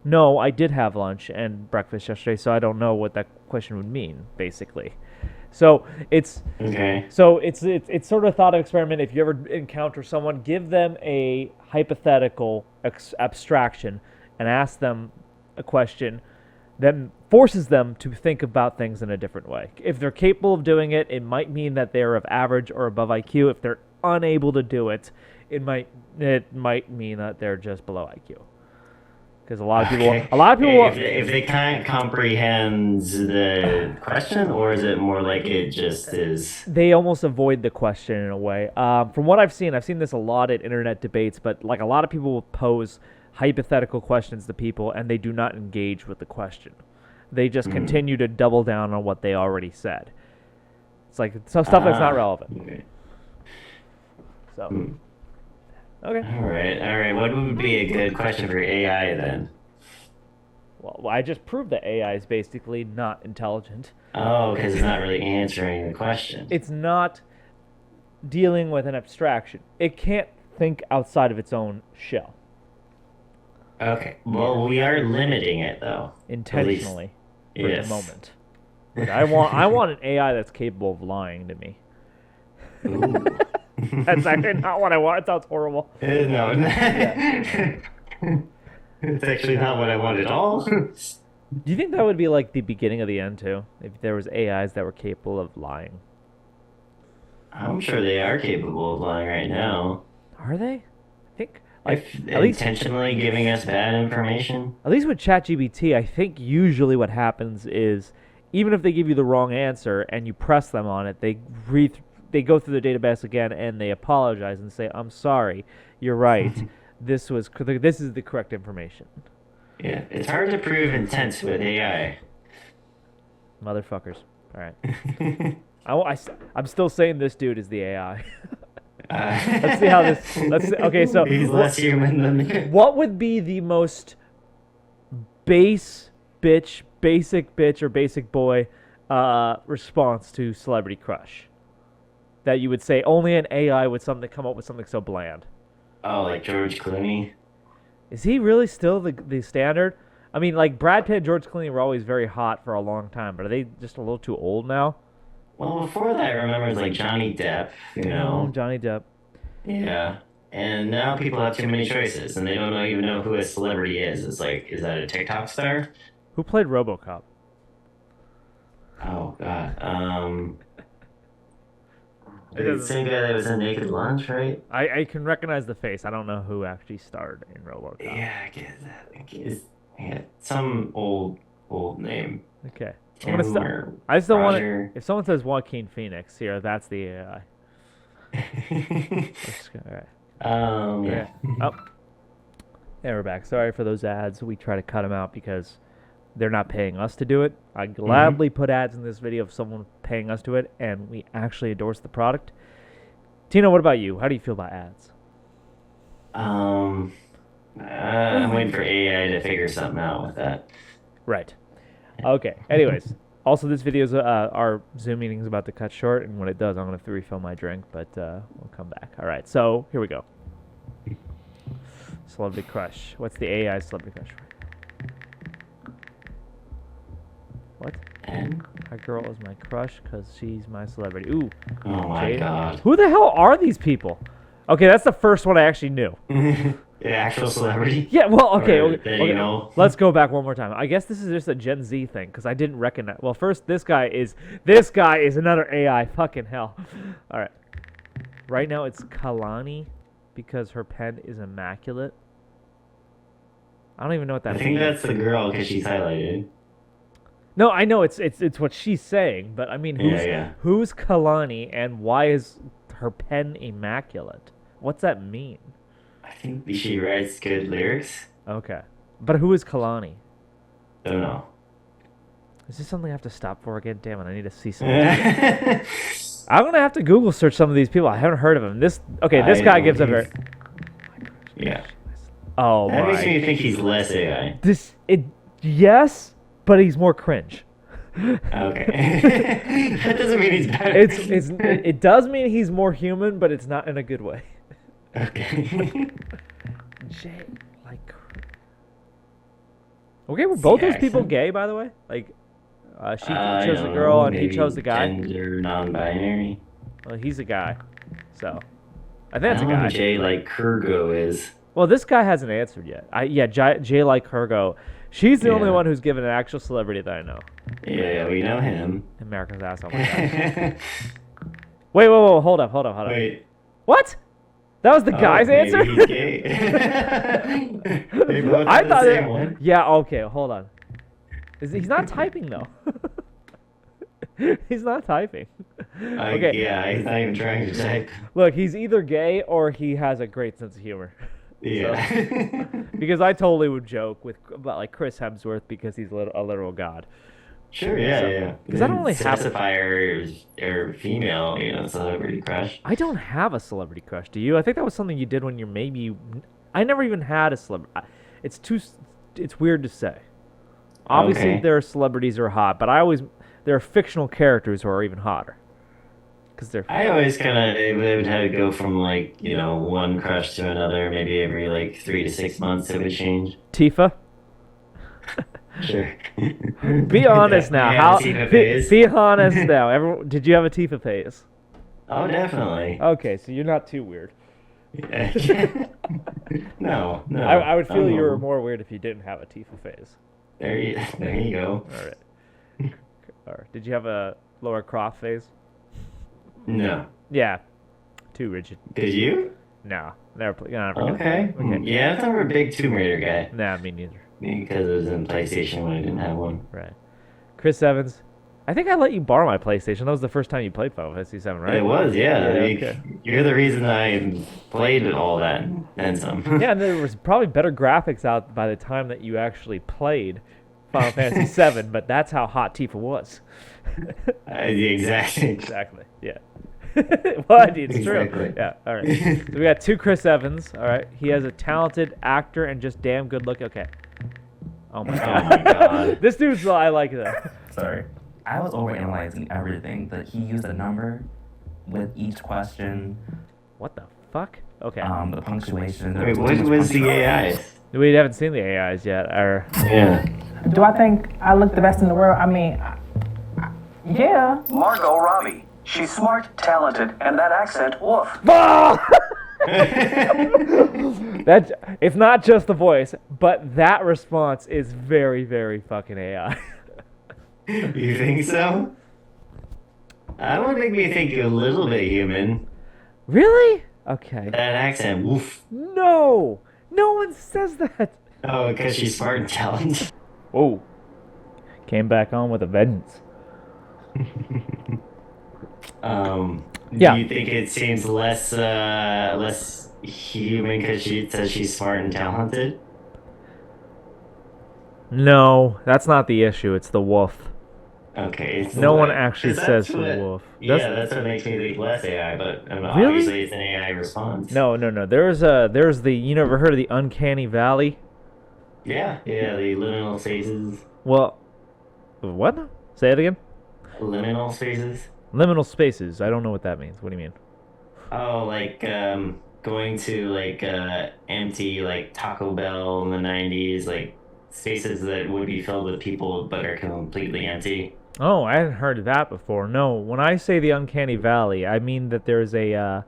[SPEAKER 1] no, I did have lunch and breakfast yesterday, so I don't know what that question would mean, basically. So it's it's sort of a thought experiment. If you ever encounter someone, give them a hypothetical abstraction and ask them a question that forces them to think about things in a different way. If they're capable of doing it, it might mean that they're of average or above IQ. If they're unable to do it, it might mean that they're just below IQ. Because a lot of people,
[SPEAKER 2] if they can't comprehend the question, or is it more like it just is?
[SPEAKER 1] They almost avoid the question in a way. From what I've seen this a lot at internet debates, but like a lot of people will pose hypothetical questions to people and they do not engage with the question. They just continue to double down on what they already said. It's like some stuff that's not relevant.
[SPEAKER 2] Okay.
[SPEAKER 1] So. Okay.
[SPEAKER 2] All right. What would be a good question for AI then?
[SPEAKER 1] Well, I just proved that AI is basically not intelligent.
[SPEAKER 2] Oh, because it's not really answering the question.
[SPEAKER 1] It's not dealing with an abstraction. It can't think outside of its own shell.
[SPEAKER 2] Okay. Well, we are limiting it though.
[SPEAKER 1] Intentionally, for the moment. Like, I want an AI that's capable of lying to me.
[SPEAKER 2] Ooh.
[SPEAKER 1] That's actually not what I want. It sounds horrible.
[SPEAKER 2] No. It's actually not what I want at all.
[SPEAKER 1] Do you think that would be like the beginning of the end too? If there was AIs that were capable of lying?
[SPEAKER 2] I'm sure they are capable of lying right now.
[SPEAKER 1] Are they? I think
[SPEAKER 2] At least intentionally giving us bad information.
[SPEAKER 1] At least with ChatGPT, I think usually what happens is even if they give you the wrong answer and you press them on it, they go through the database again and they apologize and say, "I'm sorry, you're right. This is the correct information."
[SPEAKER 2] Yeah, it's hard to prove intent with AI.
[SPEAKER 1] Motherfuckers. All right. I'm still saying this dude is the AI. Let's see how this. Let's see, okay. So
[SPEAKER 2] He's less human than me.
[SPEAKER 1] what would be the most basic bitch, or basic boy response to Celebrity Crush that you would say only an AI would come up with something so bland?
[SPEAKER 2] Oh, like George Clooney?
[SPEAKER 1] Is he really still the standard? I mean, like Brad Pitt and George Clooney were always very hot for a long time, but are they just a little too old now?
[SPEAKER 2] Well, before that, I remember it was like Johnny Depp, you know?
[SPEAKER 1] Johnny Depp.
[SPEAKER 2] Yeah. And now people have too many choices, and they don't even know who a celebrity is. It's like, is that a TikTok star?
[SPEAKER 1] Who played RoboCop?
[SPEAKER 2] Oh, God. The same guy that was in Naked Lunch, right?
[SPEAKER 1] I can recognize the face. I don't know who actually starred in RoboCop.
[SPEAKER 2] Yeah, I guess that. Yeah, some old name.
[SPEAKER 1] Okay.
[SPEAKER 2] Tim or
[SPEAKER 1] I still want
[SPEAKER 2] Roger.
[SPEAKER 1] to. If someone says Joaquin Phoenix here, that's the AI. All right.
[SPEAKER 2] Yeah.
[SPEAKER 1] Oh. Yeah, we're back. Sorry for those ads. We try to cut them out because they're not paying us to do it. I gladly put ads in this video of someone paying us to it, and we actually endorse the product. Tina, what about you? How do you feel about ads?
[SPEAKER 2] I'm waiting for AI to figure something out with that.
[SPEAKER 1] Right. Okay. Anyways, also this video's our Zoom meeting's about to cut short, and when it does, I'm gonna have to refill my drink, but we'll come back. All right. So here we go. Celebrity Crush. What's the AI Celebrity Crush? What?
[SPEAKER 2] And
[SPEAKER 1] Our girl is my crush because she's my celebrity. Ooh.
[SPEAKER 2] oh my
[SPEAKER 1] Jade.
[SPEAKER 2] God.
[SPEAKER 1] Who the hell are these people? Okay, that's the first one I actually knew.
[SPEAKER 2] The actual celebrity?
[SPEAKER 1] Yeah, well, okay.
[SPEAKER 2] Or
[SPEAKER 1] Okay,
[SPEAKER 2] that
[SPEAKER 1] okay.
[SPEAKER 2] you know?
[SPEAKER 1] Let's go back one more time. I guess this is just a Gen Z thing because I didn't recognize. Well, first, this guy is another AI. Fucking hell. All right. Right now, it's Kalani because her pen is immaculate. I don't even know what that
[SPEAKER 2] I
[SPEAKER 1] means.
[SPEAKER 2] think that's the girl because she's highlighted.
[SPEAKER 1] No, I know it's what she's saying, but I mean, who's Kalani and why is her pen immaculate? What's that mean?
[SPEAKER 2] I think she writes good lyrics.
[SPEAKER 1] Okay, but who is Kalani?
[SPEAKER 2] Don't know.
[SPEAKER 1] Is this something I have to stop for again? Damn it, I need to see something. I'm gonna have to Google search some of these people. I haven't heard of them. This guy gives a very.
[SPEAKER 2] Yeah.
[SPEAKER 1] Oh
[SPEAKER 2] That
[SPEAKER 1] my.
[SPEAKER 2] makes me think he's less AI.
[SPEAKER 1] Yes, but he's more cringe.
[SPEAKER 2] Okay. That doesn't mean he's better.
[SPEAKER 1] It does mean he's more human, but it's not in a good way.
[SPEAKER 2] Okay.
[SPEAKER 1] Jay, like. Okay, were both those people
[SPEAKER 2] accent?
[SPEAKER 1] gay, by the way? Like, she
[SPEAKER 2] I
[SPEAKER 1] chose the
[SPEAKER 2] don't
[SPEAKER 1] girl
[SPEAKER 2] know,
[SPEAKER 1] and he
[SPEAKER 2] maybe
[SPEAKER 1] chose the guy.
[SPEAKER 2] Gender non-binary.
[SPEAKER 1] Well, he's a guy, so I think
[SPEAKER 2] I
[SPEAKER 1] that's a
[SPEAKER 2] don't know
[SPEAKER 1] guy.
[SPEAKER 2] who Jay like Kurgo is.
[SPEAKER 1] Well, this guy hasn't answered yet. Jay like Hergo. She's the only
[SPEAKER 2] Yeah.
[SPEAKER 1] one who's given an actual celebrity that I know.
[SPEAKER 2] Yeah, we know him.
[SPEAKER 1] America's asshole. Wait, whoa, hold up.
[SPEAKER 2] Wait.
[SPEAKER 1] What? That was the guy's
[SPEAKER 2] maybe
[SPEAKER 1] answer?
[SPEAKER 2] He's gay. They both
[SPEAKER 1] I
[SPEAKER 2] have the
[SPEAKER 1] thought
[SPEAKER 2] same one.
[SPEAKER 1] Yeah, okay, hold on. He's not typing though. He's not typing. Okay.
[SPEAKER 2] Yeah, he's not even trying to type.
[SPEAKER 1] Look, he's either gay or he has a great sense of humor.
[SPEAKER 2] Yeah.
[SPEAKER 1] Because I totally would joke about like Chris Hemsworth because he's a literal god.
[SPEAKER 2] Sure, yeah.
[SPEAKER 1] 'Cause I don't really have-
[SPEAKER 2] specify or female, celebrity crush.
[SPEAKER 1] I don't have a celebrity crush. Do you? I think that was something you did when you're I never even had a celebrity. It's weird to say. Obviously,
[SPEAKER 2] Okay.
[SPEAKER 1] there are celebrities who are hot, but there are fictional characters who are even hotter. Because they're.
[SPEAKER 2] I always they would have to go from one crush to another, maybe every 3 to 6 months it would change.
[SPEAKER 1] Tifa.
[SPEAKER 2] Sure.
[SPEAKER 1] Be honest now.
[SPEAKER 2] Yeah,
[SPEAKER 1] How?
[SPEAKER 2] Tifa phase.
[SPEAKER 1] Be honest now. Everyone, did you have a Tifa phase?
[SPEAKER 2] Oh, definitely.
[SPEAKER 1] Okay, so you're not too weird.
[SPEAKER 2] No.
[SPEAKER 1] I would feel
[SPEAKER 2] I'm
[SPEAKER 1] you were
[SPEAKER 2] normal.
[SPEAKER 1] more weird if you didn't have a Tifa phase.
[SPEAKER 2] There you go.
[SPEAKER 1] All right. Did you have a Laura Croft phase?
[SPEAKER 2] No.
[SPEAKER 1] Yeah. Too rigid.
[SPEAKER 2] Did you?
[SPEAKER 1] No. Never.
[SPEAKER 2] Okay.
[SPEAKER 1] Okay.
[SPEAKER 2] Yeah, I thought we were a big Tomb Raider guy.
[SPEAKER 1] Nah, me neither.
[SPEAKER 2] Because it was in PlayStation when I didn't have one.
[SPEAKER 1] Right. Chris Evans. I think I let you borrow my PlayStation. That was the first time you played Final Fantasy VII, right?
[SPEAKER 2] It was, yeah.
[SPEAKER 1] Okay.
[SPEAKER 2] You're the reason I played all that and some.
[SPEAKER 1] Yeah, and there was probably better graphics out by the time that you actually played Final Fantasy VII, but that's how hot Tifa was.
[SPEAKER 2] Exactly.
[SPEAKER 1] Exactly. Yeah. What? It's true.
[SPEAKER 2] Exactly.
[SPEAKER 1] Yeah. All right. So we got 2 Chris Evans. All right. He has a talented actor and just damn good look. Okay. Oh my
[SPEAKER 2] Oh
[SPEAKER 1] god.
[SPEAKER 2] my god.
[SPEAKER 1] This dude's. I like that.
[SPEAKER 3] Sorry. I was overanalyzing everything, that he used a number with each question,
[SPEAKER 1] What the fuck? Okay.
[SPEAKER 3] the punctuation. there
[SPEAKER 2] Wait,
[SPEAKER 3] too
[SPEAKER 2] what
[SPEAKER 3] much
[SPEAKER 2] was the
[SPEAKER 3] punctuation.
[SPEAKER 2] AI?
[SPEAKER 1] We haven't seen the AIs yet. Or
[SPEAKER 2] Yeah.
[SPEAKER 9] Do I think I look the best in the world? I mean, yeah.
[SPEAKER 7] Margot Robbie. She's smart, talented, and that accent, woof.
[SPEAKER 1] that it's not just the voice, but that response is very, very fucking AI.
[SPEAKER 2] You think so? That would make me think a little bit human.
[SPEAKER 1] Really? Okay.
[SPEAKER 2] That accent, woof.
[SPEAKER 1] No, no one says that.
[SPEAKER 2] Oh, because she's smart and talented.
[SPEAKER 1] Whoa. Came back on with a vengeance. Yeah.
[SPEAKER 2] Do you think it seems less human because she says she's smart and talented?
[SPEAKER 1] No, that's not the issue. It's the wolf.
[SPEAKER 2] Okay. It's
[SPEAKER 1] No
[SPEAKER 2] the-
[SPEAKER 1] one actually
[SPEAKER 2] 'cause
[SPEAKER 1] says
[SPEAKER 2] that's
[SPEAKER 1] the
[SPEAKER 2] what-
[SPEAKER 1] wolf.
[SPEAKER 2] Yeah,
[SPEAKER 1] That's-
[SPEAKER 2] that's what makes me think less AI, but I mean,
[SPEAKER 1] Really?
[SPEAKER 2] obviously it's an AI response.
[SPEAKER 1] No. There's the you never heard of the uncanny valley?
[SPEAKER 2] Yeah, the liminal spaces.
[SPEAKER 1] Well, what? Say it again.
[SPEAKER 2] Liminal spaces?
[SPEAKER 1] Liminal spaces. I don't know what that means. What do you mean?
[SPEAKER 2] Oh, like going to like empty like Taco Bell in the 90s, like spaces that would be filled with people but are completely empty.
[SPEAKER 1] Oh, I hadn't heard of that before. No, when I say the uncanny valley, I mean that there's a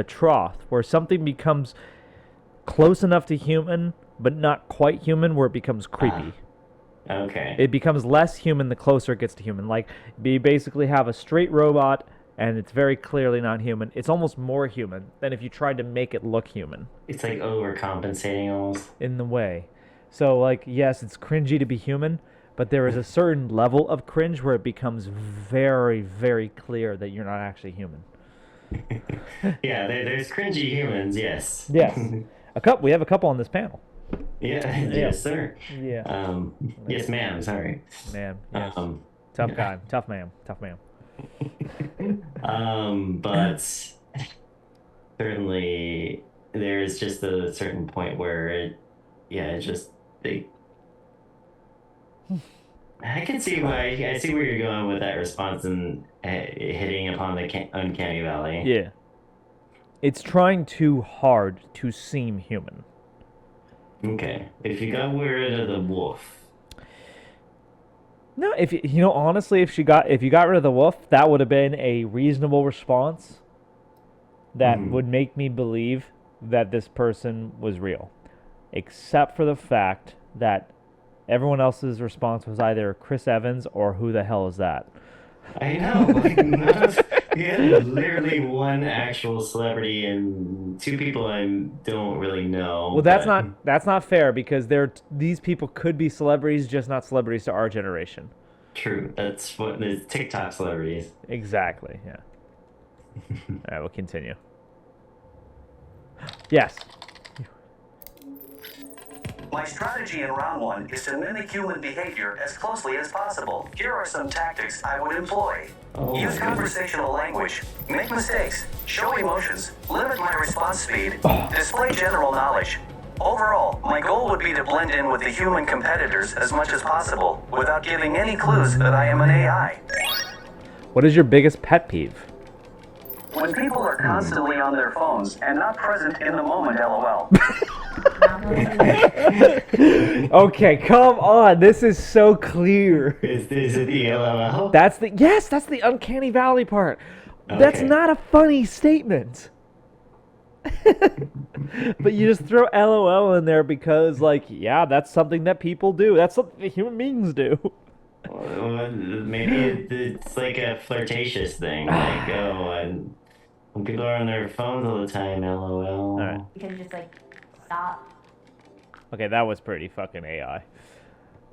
[SPEAKER 1] trough where something becomes close enough to human, but not quite human, where it becomes creepy.
[SPEAKER 2] Okay.
[SPEAKER 1] It becomes less human the closer it gets to human. Like, you basically have a straight robot, and it's very clearly not human. It's almost more human than if you tried to make it look human
[SPEAKER 2] It's like overcompensating almost.
[SPEAKER 1] in the way. So, like, yes, it's cringy to be human, but there is a certain level of cringe where it becomes very, very clear that you're not actually human.
[SPEAKER 2] Yeah, there's cringy humans, yes.
[SPEAKER 1] Yes. We have a couple on this panel.
[SPEAKER 2] Yeah, yes, sir.
[SPEAKER 1] Yeah.
[SPEAKER 2] Yes, ma'am. Sorry.
[SPEAKER 1] Man, yes.
[SPEAKER 2] Yeah.
[SPEAKER 1] Tough man.
[SPEAKER 2] But certainly there's just a certain point where I can see I see where you're going with that response and hitting upon the uncanny valley.
[SPEAKER 1] Yeah. It's trying too hard to seem human.
[SPEAKER 2] Okay. If you got rid of the wolf.
[SPEAKER 1] No, if honestly, if you got rid of the wolf, that would have been a reasonable response that would make me believe that this person was real. Except for the fact that everyone else's response was either Chris Evans or who the hell is that?
[SPEAKER 2] I know. We had literally one actual celebrity and two people I don't really know.
[SPEAKER 1] Well, that's not fair because these people could be celebrities, just not celebrities to our generation.
[SPEAKER 2] True. That's what the TikTok celebrities.
[SPEAKER 1] Exactly. Yeah. All right, we'll continue. Yes.
[SPEAKER 7] My strategy in round one is to mimic human behavior as closely as possible. Here are some tactics I would employ. Use conversational language, make mistakes, show emotions, limit my response speed, display general knowledge. Overall, my goal would be to blend in with the human competitors as much as possible without giving any clues that I am an AI.
[SPEAKER 1] What is your biggest pet peeve?
[SPEAKER 7] When people are constantly on their phones and not present in the moment, lol.
[SPEAKER 1] Okay, come on. This is so clear.
[SPEAKER 2] Is it the LOL?
[SPEAKER 1] That's the uncanny valley part. That's
[SPEAKER 2] Okay.
[SPEAKER 1] not a funny statement. But you just throw LOL in there because, like, yeah, that's something that people do. That's something that human beings do.
[SPEAKER 2] Well, maybe it's like a flirtatious thing. Like, and when people are on their phones all the time, LOL.
[SPEAKER 1] All right.
[SPEAKER 8] You can just like stop.
[SPEAKER 1] Okay, that was pretty fucking AI.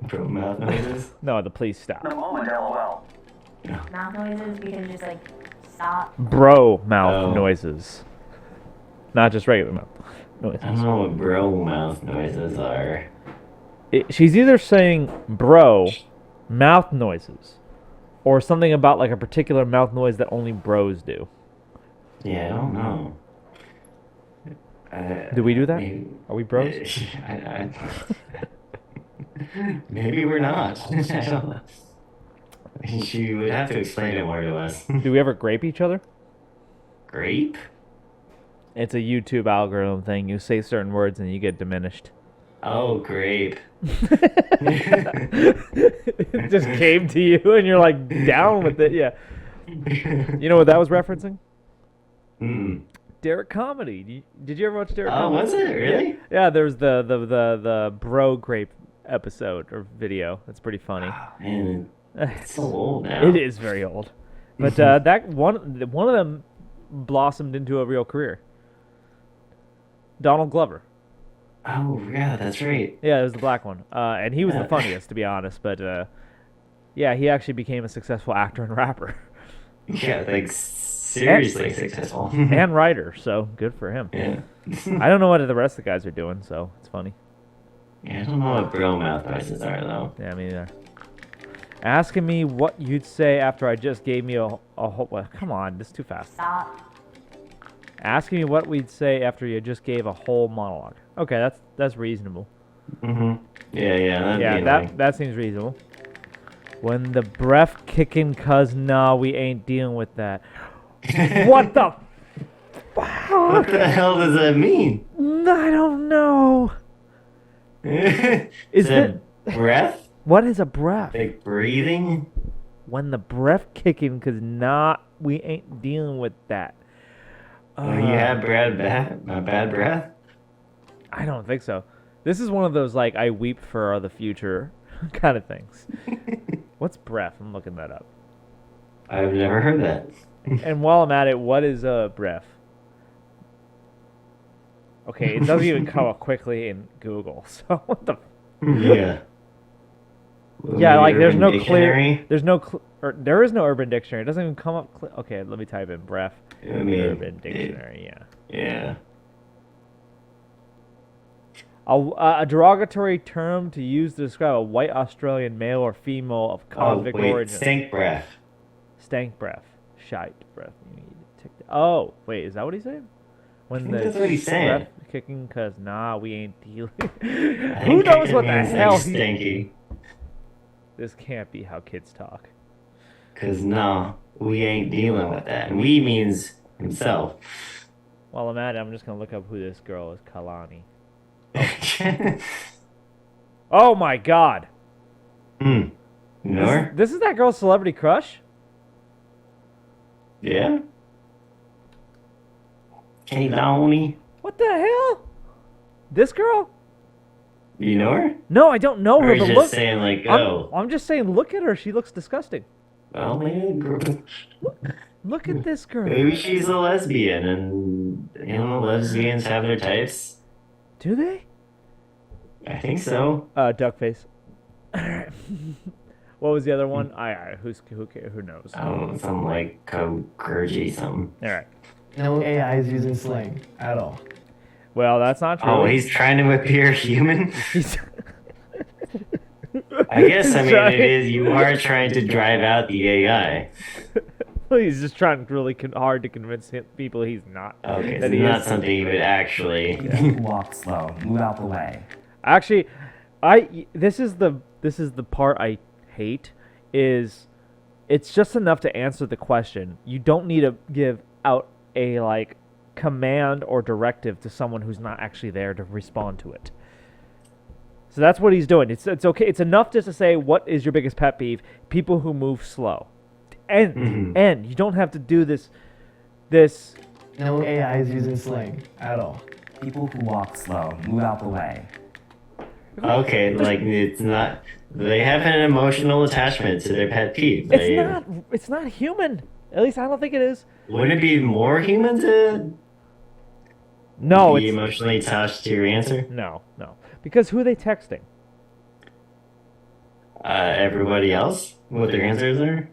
[SPEAKER 2] Bro mouth noises.
[SPEAKER 1] No, the please stop.
[SPEAKER 7] In the moment, lol.
[SPEAKER 8] Mouth noises. You can just like stop.
[SPEAKER 1] Bro mouth
[SPEAKER 2] Oh.
[SPEAKER 1] noises. Not just regular mouth noises.
[SPEAKER 2] I don't know what bro mouth noises are.
[SPEAKER 1] She's either saying bro mouth noises or something about like a particular mouth noise that only bros do.
[SPEAKER 2] Yeah, I don't know.
[SPEAKER 1] Do we do that?
[SPEAKER 2] Maybe,
[SPEAKER 1] Are we bros?
[SPEAKER 2] maybe we're not. I don't know. She would have to explain it more to us.
[SPEAKER 1] Do we ever grape each other?
[SPEAKER 2] Grape?
[SPEAKER 1] It's a YouTube algorithm thing. You say certain words and you get diminished.
[SPEAKER 2] Oh, grape.
[SPEAKER 1] It just came to you and you're like down with it. Yeah. You know what that was referencing?
[SPEAKER 2] Mm.
[SPEAKER 1] Derek Comedy. Did you ever watch Derek
[SPEAKER 2] Oh,
[SPEAKER 1] Comedy?
[SPEAKER 2] was it? Really?
[SPEAKER 1] Yeah, there's the bro grape episode or video. That's pretty funny.
[SPEAKER 2] Oh, man, it's so old now.
[SPEAKER 1] It is very old. But that one of them blossomed into a real career. Donald Glover.
[SPEAKER 2] Oh, yeah, that's right.
[SPEAKER 1] Yeah, it was the black one. And he was the funniest, to be honest. But yeah, he actually became a successful actor and rapper.
[SPEAKER 2] Yeah, like seriously successful.
[SPEAKER 1] And writer, so good for him.
[SPEAKER 2] Yeah.
[SPEAKER 1] I don't know what the rest of the guys are doing, so it's funny.
[SPEAKER 2] Yeah, I don't know what bro mouth voices are, though.
[SPEAKER 1] Yeah, me neither. Asking me what you'd say after I just gave you a whole... Well, come on, this is too fast.
[SPEAKER 8] Stop.
[SPEAKER 1] Asking me what we'd say after you just gave a whole monologue. Okay, that's reasonable.
[SPEAKER 2] Mm-hmm. Yeah,
[SPEAKER 1] Yeah, that seems reasonable. When the breath kicking, cuz nah, we ain't dealing with that. What the fuck?
[SPEAKER 2] What the hell does that mean?
[SPEAKER 1] I don't know. Is
[SPEAKER 2] it breath?
[SPEAKER 1] What is a breath?
[SPEAKER 2] Like breathing?
[SPEAKER 1] When the breath kicking, cuz nah, we ain't dealing with that.
[SPEAKER 2] When you have bad breath?
[SPEAKER 1] I don't think so. This is one of those like I weep for the future kind of things. What's breath? I'm looking that up.
[SPEAKER 2] I've never heard that.
[SPEAKER 1] And while I'm at it, what is a breath? Okay, it doesn't even come up quickly in Google. So what the?
[SPEAKER 2] Yeah.
[SPEAKER 1] Yeah, like there's
[SPEAKER 2] Urban
[SPEAKER 1] no
[SPEAKER 2] Dictionary?
[SPEAKER 1] there is no Urban Dictionary. It doesn't even come up. Okay, let me type in breath.
[SPEAKER 2] I mean,
[SPEAKER 1] Urban Dictionary.
[SPEAKER 2] Yeah.
[SPEAKER 1] A derogatory term to use to describe a white Australian male or female of convict origin.
[SPEAKER 2] Stank breath.
[SPEAKER 1] Stank breath. Shite breath. You need to take oh, wait, is that what he's saying? When
[SPEAKER 2] that's what he's saying.
[SPEAKER 1] Breath kicking, cause nah, we ain't dealing. Who knows what the hell he...
[SPEAKER 2] Stanky.
[SPEAKER 1] This can't be how kids talk.
[SPEAKER 2] Cause no, we ain't dealing with that. And we means himself.
[SPEAKER 1] While I'm at it, I'm just gonna look up who this girl is. Kalani. Oh my god.
[SPEAKER 2] You know her?
[SPEAKER 1] This is that girl's celebrity crush?
[SPEAKER 2] Yeah. Kalani.
[SPEAKER 1] What the hell? This girl?
[SPEAKER 2] You know her?
[SPEAKER 1] No, I don't know
[SPEAKER 2] Or
[SPEAKER 1] her,
[SPEAKER 2] you
[SPEAKER 1] but
[SPEAKER 2] just
[SPEAKER 1] look.
[SPEAKER 2] saying like, oh.
[SPEAKER 1] I'm just saying, look at her. She looks disgusting.
[SPEAKER 2] Well, maybe,
[SPEAKER 1] Look at this girl.
[SPEAKER 2] maybe she's a lesbian, and you know, lesbians have their types.
[SPEAKER 1] Do they?
[SPEAKER 2] I think so.
[SPEAKER 1] Duckface. What was the other one? Who knows?
[SPEAKER 2] Oh, some like Kokurji something.
[SPEAKER 1] All right.
[SPEAKER 6] No AI is using slang at all.
[SPEAKER 1] Well, that's not true.
[SPEAKER 2] Oh, he's trying to appear human?
[SPEAKER 1] He's
[SPEAKER 2] I guess, I mean, it is, you are trying to drive out the AI.
[SPEAKER 1] He's just trying really hard to convince people he's not.
[SPEAKER 2] Okay,
[SPEAKER 1] that
[SPEAKER 2] so
[SPEAKER 1] he
[SPEAKER 2] not
[SPEAKER 1] is.
[SPEAKER 2] something you would actually...
[SPEAKER 3] Walk slow. Move out the way.
[SPEAKER 1] Actually, this is the part I hate. Is it's just enough to answer the question. You don't need to give out a like command or directive to someone who's not actually there to respond to it. So that's what he's doing. It's okay. It's enough just to say, what is your biggest pet peeve? People who move slow. And you don't have to do this.
[SPEAKER 6] No AI is using slang at all.
[SPEAKER 3] People who walk slow. Move out the way.
[SPEAKER 2] Okay, like, it's not... They have an emotional attachment to their pet peeve.
[SPEAKER 1] It's not human. At least I don't think it is.
[SPEAKER 2] Wouldn't it be more human to be emotionally attached to your answer?
[SPEAKER 1] No. Because who are they texting?
[SPEAKER 2] Everybody else? What their answers are?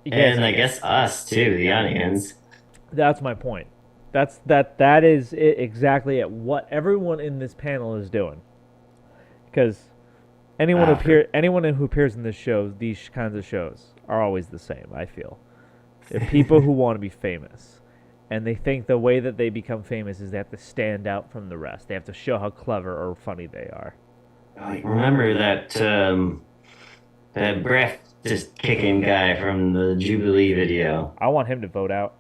[SPEAKER 1] Yes,
[SPEAKER 2] And I guess us, too, the audience.
[SPEAKER 1] That's my point. That is it, exactly it. What everyone in this panel is doing. Because anyone who appears in this show, these kinds of shows, are always the same, I feel. They're people who want to be famous. And they think the way that they become famous is they have to stand out from the rest. They have to show how clever or funny they are.
[SPEAKER 2] Like, remember that breath just kicking guy from the Jubilee video?
[SPEAKER 1] I want him to vote out.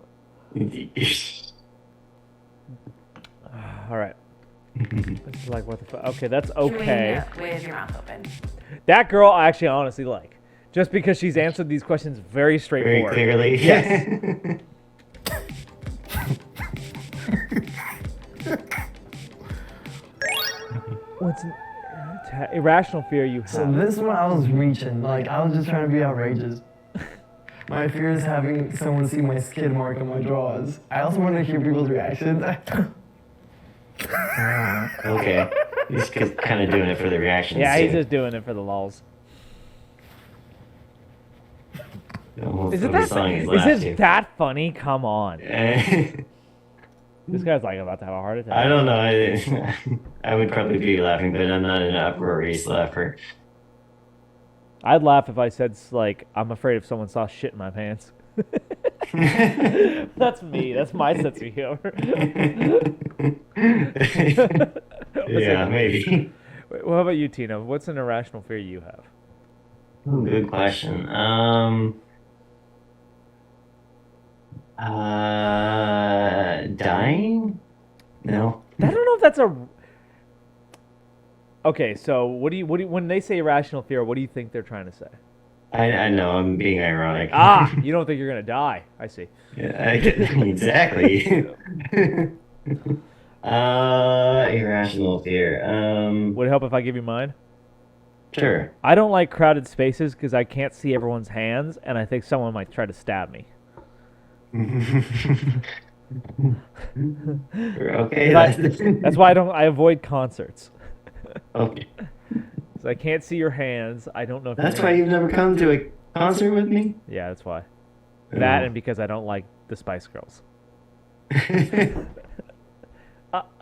[SPEAKER 1] All right. It's like, what the fuck? Okay, that's okay.
[SPEAKER 5] With your mouth open.
[SPEAKER 1] That girl I actually honestly like. Just because she's answered these questions very
[SPEAKER 2] Very
[SPEAKER 1] straightforward.
[SPEAKER 2] clearly.
[SPEAKER 1] Yes. What's an irrational fear you have?
[SPEAKER 6] So this one I was reaching. Like, I was just trying to be outrageous. My fear is having someone see my skid mark on my drawers. I also want to hear people's reactions.
[SPEAKER 2] Okay. He's kind of doing it for the reactions.
[SPEAKER 1] Yeah, he's
[SPEAKER 2] too.
[SPEAKER 1] just doing it for the lulz.
[SPEAKER 2] Almost
[SPEAKER 1] Is it
[SPEAKER 2] every
[SPEAKER 1] that?
[SPEAKER 2] song he's
[SPEAKER 1] Is
[SPEAKER 2] laughed
[SPEAKER 1] it
[SPEAKER 2] to.
[SPEAKER 1] that funny? Come on.
[SPEAKER 2] I
[SPEAKER 1] This guy's like about to have a heart attack.
[SPEAKER 2] don't know. I would probably be laughing, but I'm not an uproarious laugher.
[SPEAKER 1] I'd laugh if I said like, I'm afraid if someone saw shit in my pants. That's me. That's my sense of humor.
[SPEAKER 2] Yeah, maybe.
[SPEAKER 1] Wait, what about you, Tina? What's an irrational fear you have?
[SPEAKER 2] Good question. Dying? No.
[SPEAKER 1] I don't know if that's a. Okay, so what do you when they say irrational fear? What do you think they're trying to say?
[SPEAKER 2] I know I'm being ironic.
[SPEAKER 1] Ah, you don't think you're gonna die? I see.
[SPEAKER 2] Yeah, exactly. Irrational fear.
[SPEAKER 1] Would it help if I give you mine?
[SPEAKER 2] Sure.
[SPEAKER 1] I don't like crowded spaces because I can't see everyone's hands, and I think someone might try to stab me.
[SPEAKER 2] Okay.
[SPEAKER 1] That's why I avoid concerts.
[SPEAKER 2] Okay.
[SPEAKER 1] So I can't see your hands. I don't know if
[SPEAKER 2] That's
[SPEAKER 1] you're
[SPEAKER 2] why
[SPEAKER 1] gonna-
[SPEAKER 2] you've never come to a concert with me?
[SPEAKER 1] Yeah, that's why. That and because I don't like the Spice Girls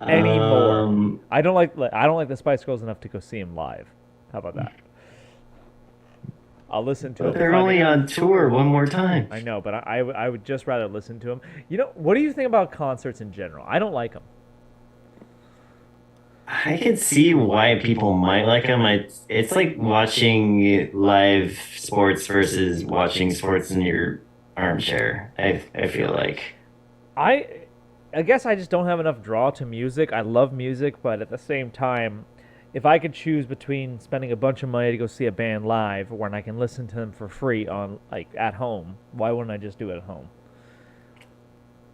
[SPEAKER 1] anymore. I don't like the Spice Girls enough to go see them live. How about that? I'll listen to
[SPEAKER 2] But
[SPEAKER 1] them.
[SPEAKER 2] they're only on tour one more time.
[SPEAKER 1] I know, but I would just rather listen to them. You know, what do you think about concerts in general? I don't like them.
[SPEAKER 2] I can see why people might like them. It's like watching live sports versus watching sports in your armchair. I feel like.
[SPEAKER 1] I guess I just don't have enough draw to music. I love music, but at the same time, if I could choose between spending a bunch of money to go see a band live or when I can listen to them for free on at home, why wouldn't I just do it at home?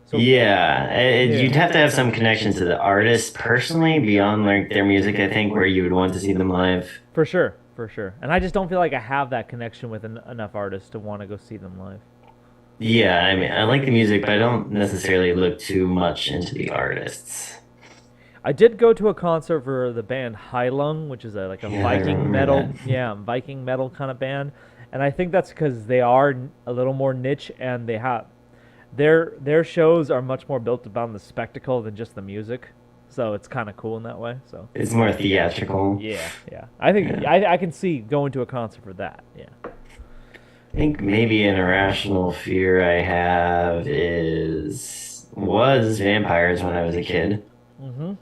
[SPEAKER 1] So,
[SPEAKER 2] You'd have to have some connection to the artist personally beyond like their music. I think where you would want to see them live.
[SPEAKER 1] For sure. And I just don't feel like I have that connection with enough artists to want to go see them live.
[SPEAKER 2] Yeah, I mean, I like the music, but I don't necessarily look too much into the artists.
[SPEAKER 1] I did go to a concert for the band Heilung, which is a
[SPEAKER 2] I
[SPEAKER 1] Viking
[SPEAKER 2] remember
[SPEAKER 1] metal,
[SPEAKER 2] that.
[SPEAKER 1] Viking metal kind of band, and I think that's because they are a little more niche, and they have their shows are much more built around the spectacle than just the music, so it's kind of cool in that way. So
[SPEAKER 2] It's more theatrical.
[SPEAKER 1] yeah, I think I can see going to a concert for that. Yeah.
[SPEAKER 2] I think maybe an irrational fear I have was vampires when I was a kid.
[SPEAKER 1] Mm-hmm.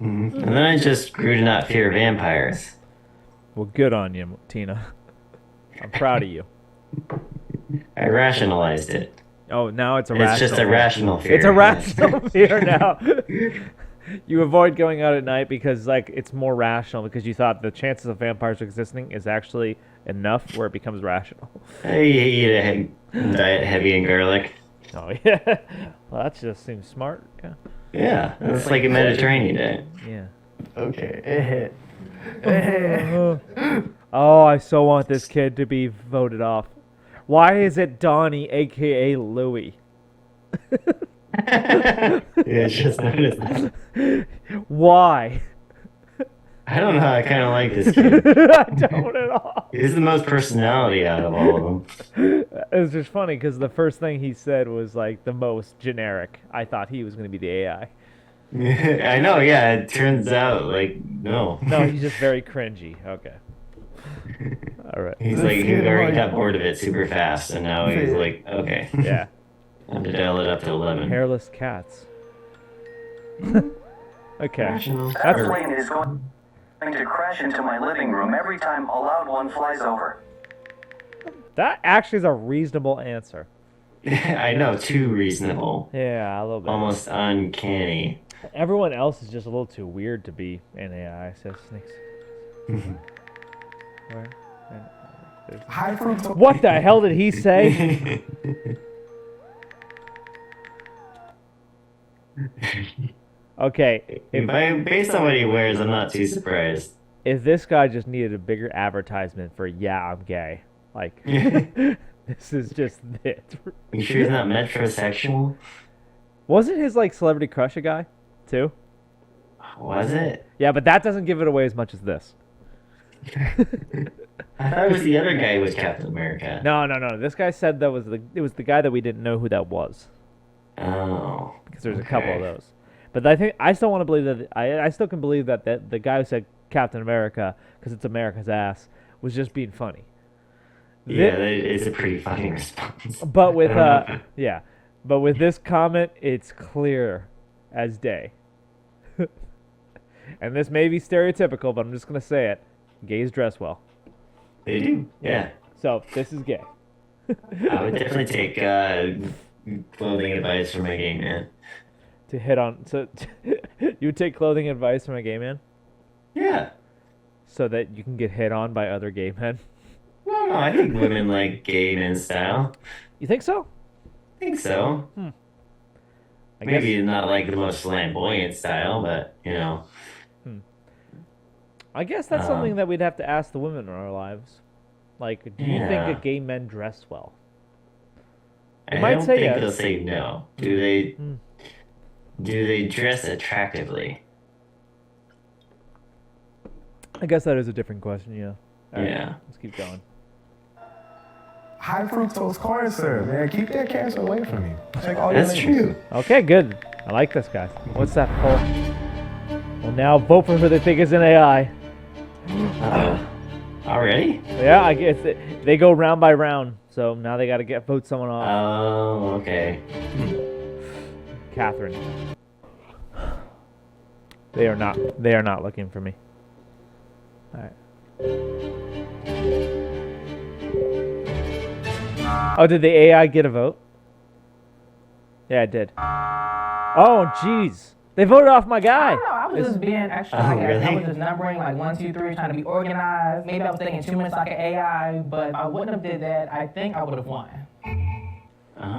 [SPEAKER 2] And then I just grew to not fear vampires.
[SPEAKER 1] Well, good on you, Tina. I'm proud of you.
[SPEAKER 2] I rationalized it.
[SPEAKER 1] Oh, now it's a
[SPEAKER 2] It's
[SPEAKER 1] rational.
[SPEAKER 2] just a rational fear.
[SPEAKER 1] It's a rational fear now. You avoid going out at night because it's more rational because you thought the chances of vampires existing is actually enough where it becomes rational.
[SPEAKER 2] I eat a diet heavy in garlic.
[SPEAKER 1] Oh yeah, well that just seems smart. Yeah.
[SPEAKER 2] Yeah, it's like a Mediterranean diet.
[SPEAKER 1] Yeah.
[SPEAKER 6] Okay, it hit.
[SPEAKER 1] Oh, I so want this kid to be voted off. Why is it Donnie, aka Louie?
[SPEAKER 2] Yeah, it's just noticed that.
[SPEAKER 1] Why?
[SPEAKER 2] I don't know. I kind of like this kid.
[SPEAKER 1] I don't at all.
[SPEAKER 2] He's the most personality out of all of them.
[SPEAKER 1] It was just funny because the first thing he said was like the most generic. I thought he was going to be the AI.
[SPEAKER 2] I know. Yeah, it turns out no.
[SPEAKER 1] No, he's just very cringy. Okay. All right.
[SPEAKER 2] He's like, he already got bored of it super fast, and now he's like, okay.
[SPEAKER 1] Yeah.
[SPEAKER 2] Time to dial it up to 11.
[SPEAKER 1] Hairless cats. Okay.
[SPEAKER 2] Rational.
[SPEAKER 7] That plane is going to crash into my living room every time a loud one flies over.
[SPEAKER 1] That actually is a reasonable answer.
[SPEAKER 2] I know, too reasonable.
[SPEAKER 1] Yeah, a little bit.
[SPEAKER 2] Almost uncanny.
[SPEAKER 1] Everyone else is just a little too weird to be an AI. So snakes. Where?
[SPEAKER 6] High fructose.
[SPEAKER 1] What the hell did he say? Okay.
[SPEAKER 2] Based on what he wears, I'm not too surprised.
[SPEAKER 1] If this guy just needed a bigger advertisement for "Yeah, I'm gay," like this is just it.
[SPEAKER 2] You sure he's not metrosexual?
[SPEAKER 1] Wasn't his like celebrity crush a guy, too?
[SPEAKER 2] Was it?
[SPEAKER 1] Yeah, but that doesn't give it away as much as this.
[SPEAKER 2] I thought it was the other guy who was Captain America.
[SPEAKER 1] No. This guy said it was the guy that we didn't know who that was.
[SPEAKER 2] Oh.
[SPEAKER 1] Because there's a couple of those. But I think I still want to believe that I still can believe that the guy who said Captain America because it's America's ass was just being funny.
[SPEAKER 2] Yeah, that is a pretty funny response.
[SPEAKER 1] But with but with this comment, it's clear as day. And this may be stereotypical, but I'm just gonna say it: gays dress well.
[SPEAKER 2] They do, yeah.
[SPEAKER 1] So this is gay.
[SPEAKER 2] I would definitely take clothing advice from a gay man.
[SPEAKER 1] To hit on, so you would take clothing advice from a gay man,
[SPEAKER 2] Yeah.
[SPEAKER 1] so that you can get hit on by other gay men.
[SPEAKER 2] Well, no, I think women like gay men style.
[SPEAKER 1] You think so?
[SPEAKER 2] I think so.
[SPEAKER 1] I
[SPEAKER 2] Maybe
[SPEAKER 1] guess,
[SPEAKER 2] not like the most flamboyant style, but you know.
[SPEAKER 1] I guess that's something that we'd have to ask the women in our lives. Like, do you think
[SPEAKER 2] Yeah.
[SPEAKER 1] that gay men dress well?
[SPEAKER 2] I
[SPEAKER 1] might
[SPEAKER 2] don't
[SPEAKER 1] say
[SPEAKER 2] think
[SPEAKER 1] yes.
[SPEAKER 2] they'll say no. Do they? Do they dress attractively?
[SPEAKER 1] I guess that is a different question. Yeah. All right,
[SPEAKER 2] Yeah.
[SPEAKER 1] let's keep going.
[SPEAKER 6] High fructose corn syrup, man. Keep that cancer away from me. Check all your
[SPEAKER 2] That's
[SPEAKER 6] labels.
[SPEAKER 2] true.
[SPEAKER 1] Okay, good. I like this guy. What's that poll? Well, now vote for who they think is an AI.
[SPEAKER 2] Already?
[SPEAKER 1] Yeah, I guess they go round by round. So now they got to vote someone off.
[SPEAKER 2] Oh, okay.
[SPEAKER 1] Catherine. They are not looking for me. All right. Oh, did the AI get a vote? Yeah, it did. Oh, jeez. They voted off my
[SPEAKER 9] I
[SPEAKER 1] guy.
[SPEAKER 9] don't know. I was just being extra.
[SPEAKER 2] Oh,
[SPEAKER 9] I guess. I
[SPEAKER 2] really?
[SPEAKER 9] was just numbering like 1, 2, 3, trying to be organized. Maybe I was thinking 2 minutes like an AI, but if I wouldn't have did that, I think I would have won.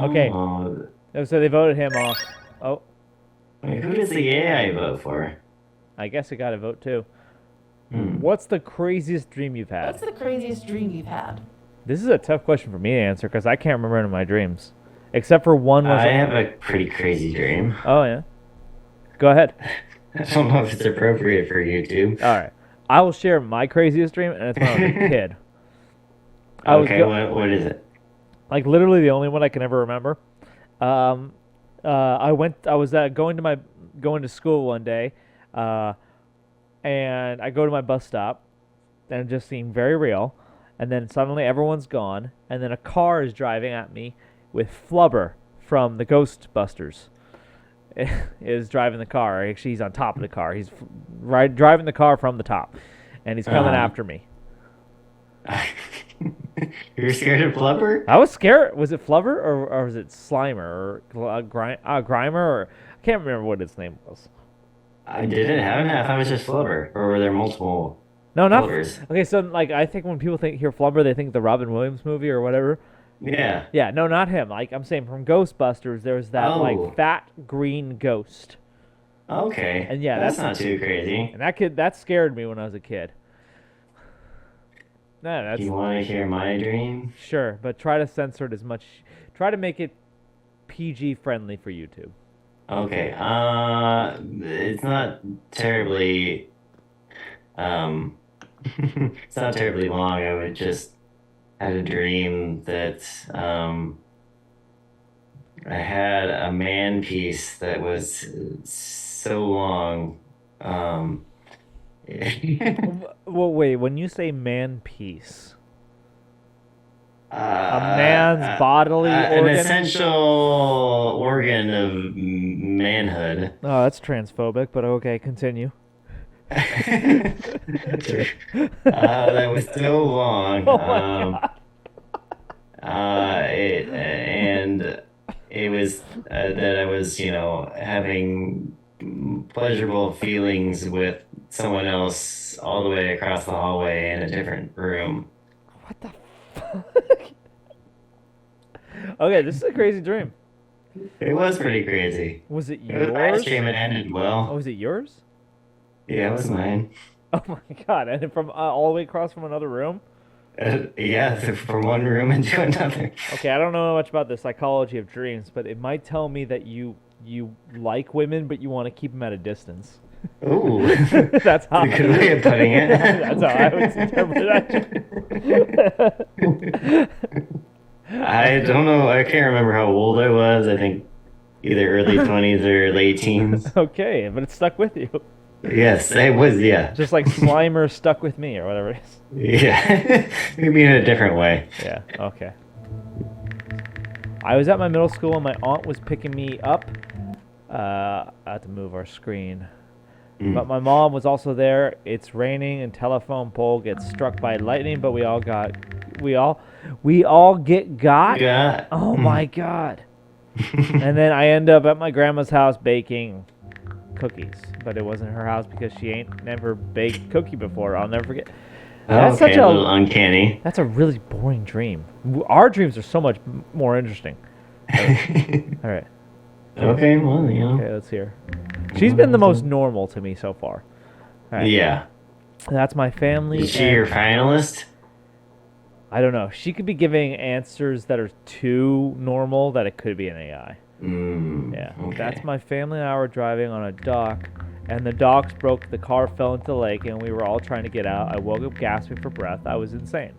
[SPEAKER 1] Okay.
[SPEAKER 2] Oh,
[SPEAKER 1] So they voted him off. Oh,
[SPEAKER 2] wait, who does the AI vote for?
[SPEAKER 1] I guess it got a vote too.
[SPEAKER 2] Hmm.
[SPEAKER 1] What's the craziest dream you've had?
[SPEAKER 5] What's the craziest dream you've had?
[SPEAKER 1] This is a tough question for me to answer because I can't remember any of my dreams, except for one. Was
[SPEAKER 2] I have a pretty crazy dream.
[SPEAKER 1] Oh yeah. Go ahead.
[SPEAKER 2] I don't know if it's appropriate for YouTube.
[SPEAKER 1] All right. I will share my craziest dream, and it's when I was a kid. I was
[SPEAKER 2] Okay, what is it?
[SPEAKER 1] like literally the only one I can ever remember. I was going to school one day, and I go to my bus stop, and it just seemed very real. And then suddenly everyone's gone, and then a car is driving at me with Flubber from the Ghostbusters. Is driving the car. Actually, he's on top of the car. He's driving the car from the top, and he's coming after me.
[SPEAKER 2] You're scared of Flubber?
[SPEAKER 1] I was scared. Was it Flubber or was it Slimer or Grimer or I can't remember what its name was.
[SPEAKER 2] I didn't have it. I thought it was just Flubber. Or were there multiple
[SPEAKER 1] No, not
[SPEAKER 2] Flubbers?
[SPEAKER 1] Okay. So like I think when people hear Flubber, they think the Robin Williams movie or whatever.
[SPEAKER 2] Yeah.
[SPEAKER 1] Yeah, no, not him. Like I'm saying from Ghostbusters, there was that
[SPEAKER 2] Oh.
[SPEAKER 1] like fat green ghost,
[SPEAKER 2] Okay.
[SPEAKER 1] and yeah,
[SPEAKER 2] that's not too crazy.
[SPEAKER 1] and that scared me when I was a kid. No, that's
[SPEAKER 2] Do you want to hear my dream?
[SPEAKER 1] sure, but try to censor it as much. Try to make it PG friendly for YouTube.
[SPEAKER 2] Okay. It's not terribly. It's not terribly long. I would just had a dream that I had a man piece that was so long.
[SPEAKER 1] Well, wait. When you say man piece,
[SPEAKER 2] A
[SPEAKER 1] man's bodily
[SPEAKER 2] an
[SPEAKER 1] organ?
[SPEAKER 2] essential organ of manhood.
[SPEAKER 1] Oh, that's transphobic, but okay, continue.
[SPEAKER 2] That was so long.
[SPEAKER 1] Oh my God.
[SPEAKER 2] It was that I was, having pleasurable feelings with someone else all the way across the hallway in a different room.
[SPEAKER 1] What the fuck? Okay, this is a crazy dream.
[SPEAKER 2] It was pretty crazy.
[SPEAKER 1] Was it
[SPEAKER 2] It was a nice
[SPEAKER 1] yours?
[SPEAKER 2] dream. It ended
[SPEAKER 1] Oh,
[SPEAKER 2] well.
[SPEAKER 1] was it yours?
[SPEAKER 2] Yeah, it was mine.
[SPEAKER 1] Oh my God! And from all the way across from another room?
[SPEAKER 2] Yeah, from one room into another.
[SPEAKER 1] Okay, I don't know much about the psychology of dreams, but it might tell me that you like women, but you want to keep them at a distance.
[SPEAKER 2] Ooh,
[SPEAKER 1] That's how.
[SPEAKER 2] a good way of putting it.
[SPEAKER 1] That's how I would interpret that.
[SPEAKER 2] I don't know. I can't remember how old I was. I think either early 20s or late teens.
[SPEAKER 1] Okay, but it stuck with you,
[SPEAKER 2] Yes, it was. Yeah,
[SPEAKER 1] just like Slimer stuck with me, or whatever it is.
[SPEAKER 2] yeah. Maybe in a different way.
[SPEAKER 1] Yeah. Okay. I was at my middle school and my aunt was picking me up. I had to move our screen. But my mom was also there. It's raining and telephone pole gets struck by lightning, but we all get got.
[SPEAKER 2] Yeah.
[SPEAKER 1] Oh my God. And then I end up at my grandma's house baking cookies, but it wasn't her house because she ain't never baked cookie before. I'll never forget. That's
[SPEAKER 2] Okay,
[SPEAKER 1] such
[SPEAKER 2] a little uncanny.
[SPEAKER 1] That's a really boring dream. Our dreams are so much more interesting. All right.
[SPEAKER 2] Okay, well,
[SPEAKER 1] Okay, let's hear. She's been the most normal to me so far. All right.
[SPEAKER 2] Yeah.
[SPEAKER 1] That's my family.
[SPEAKER 2] Is she your finalist?
[SPEAKER 1] I don't know. She could be giving answers that are too normal that it could be an AI. Yeah.
[SPEAKER 2] Okay.
[SPEAKER 1] That's my family and I were driving on a dock, and the docks broke. The car fell into the lake, and we were all trying to get out. I woke up gasping for breath. I was insane.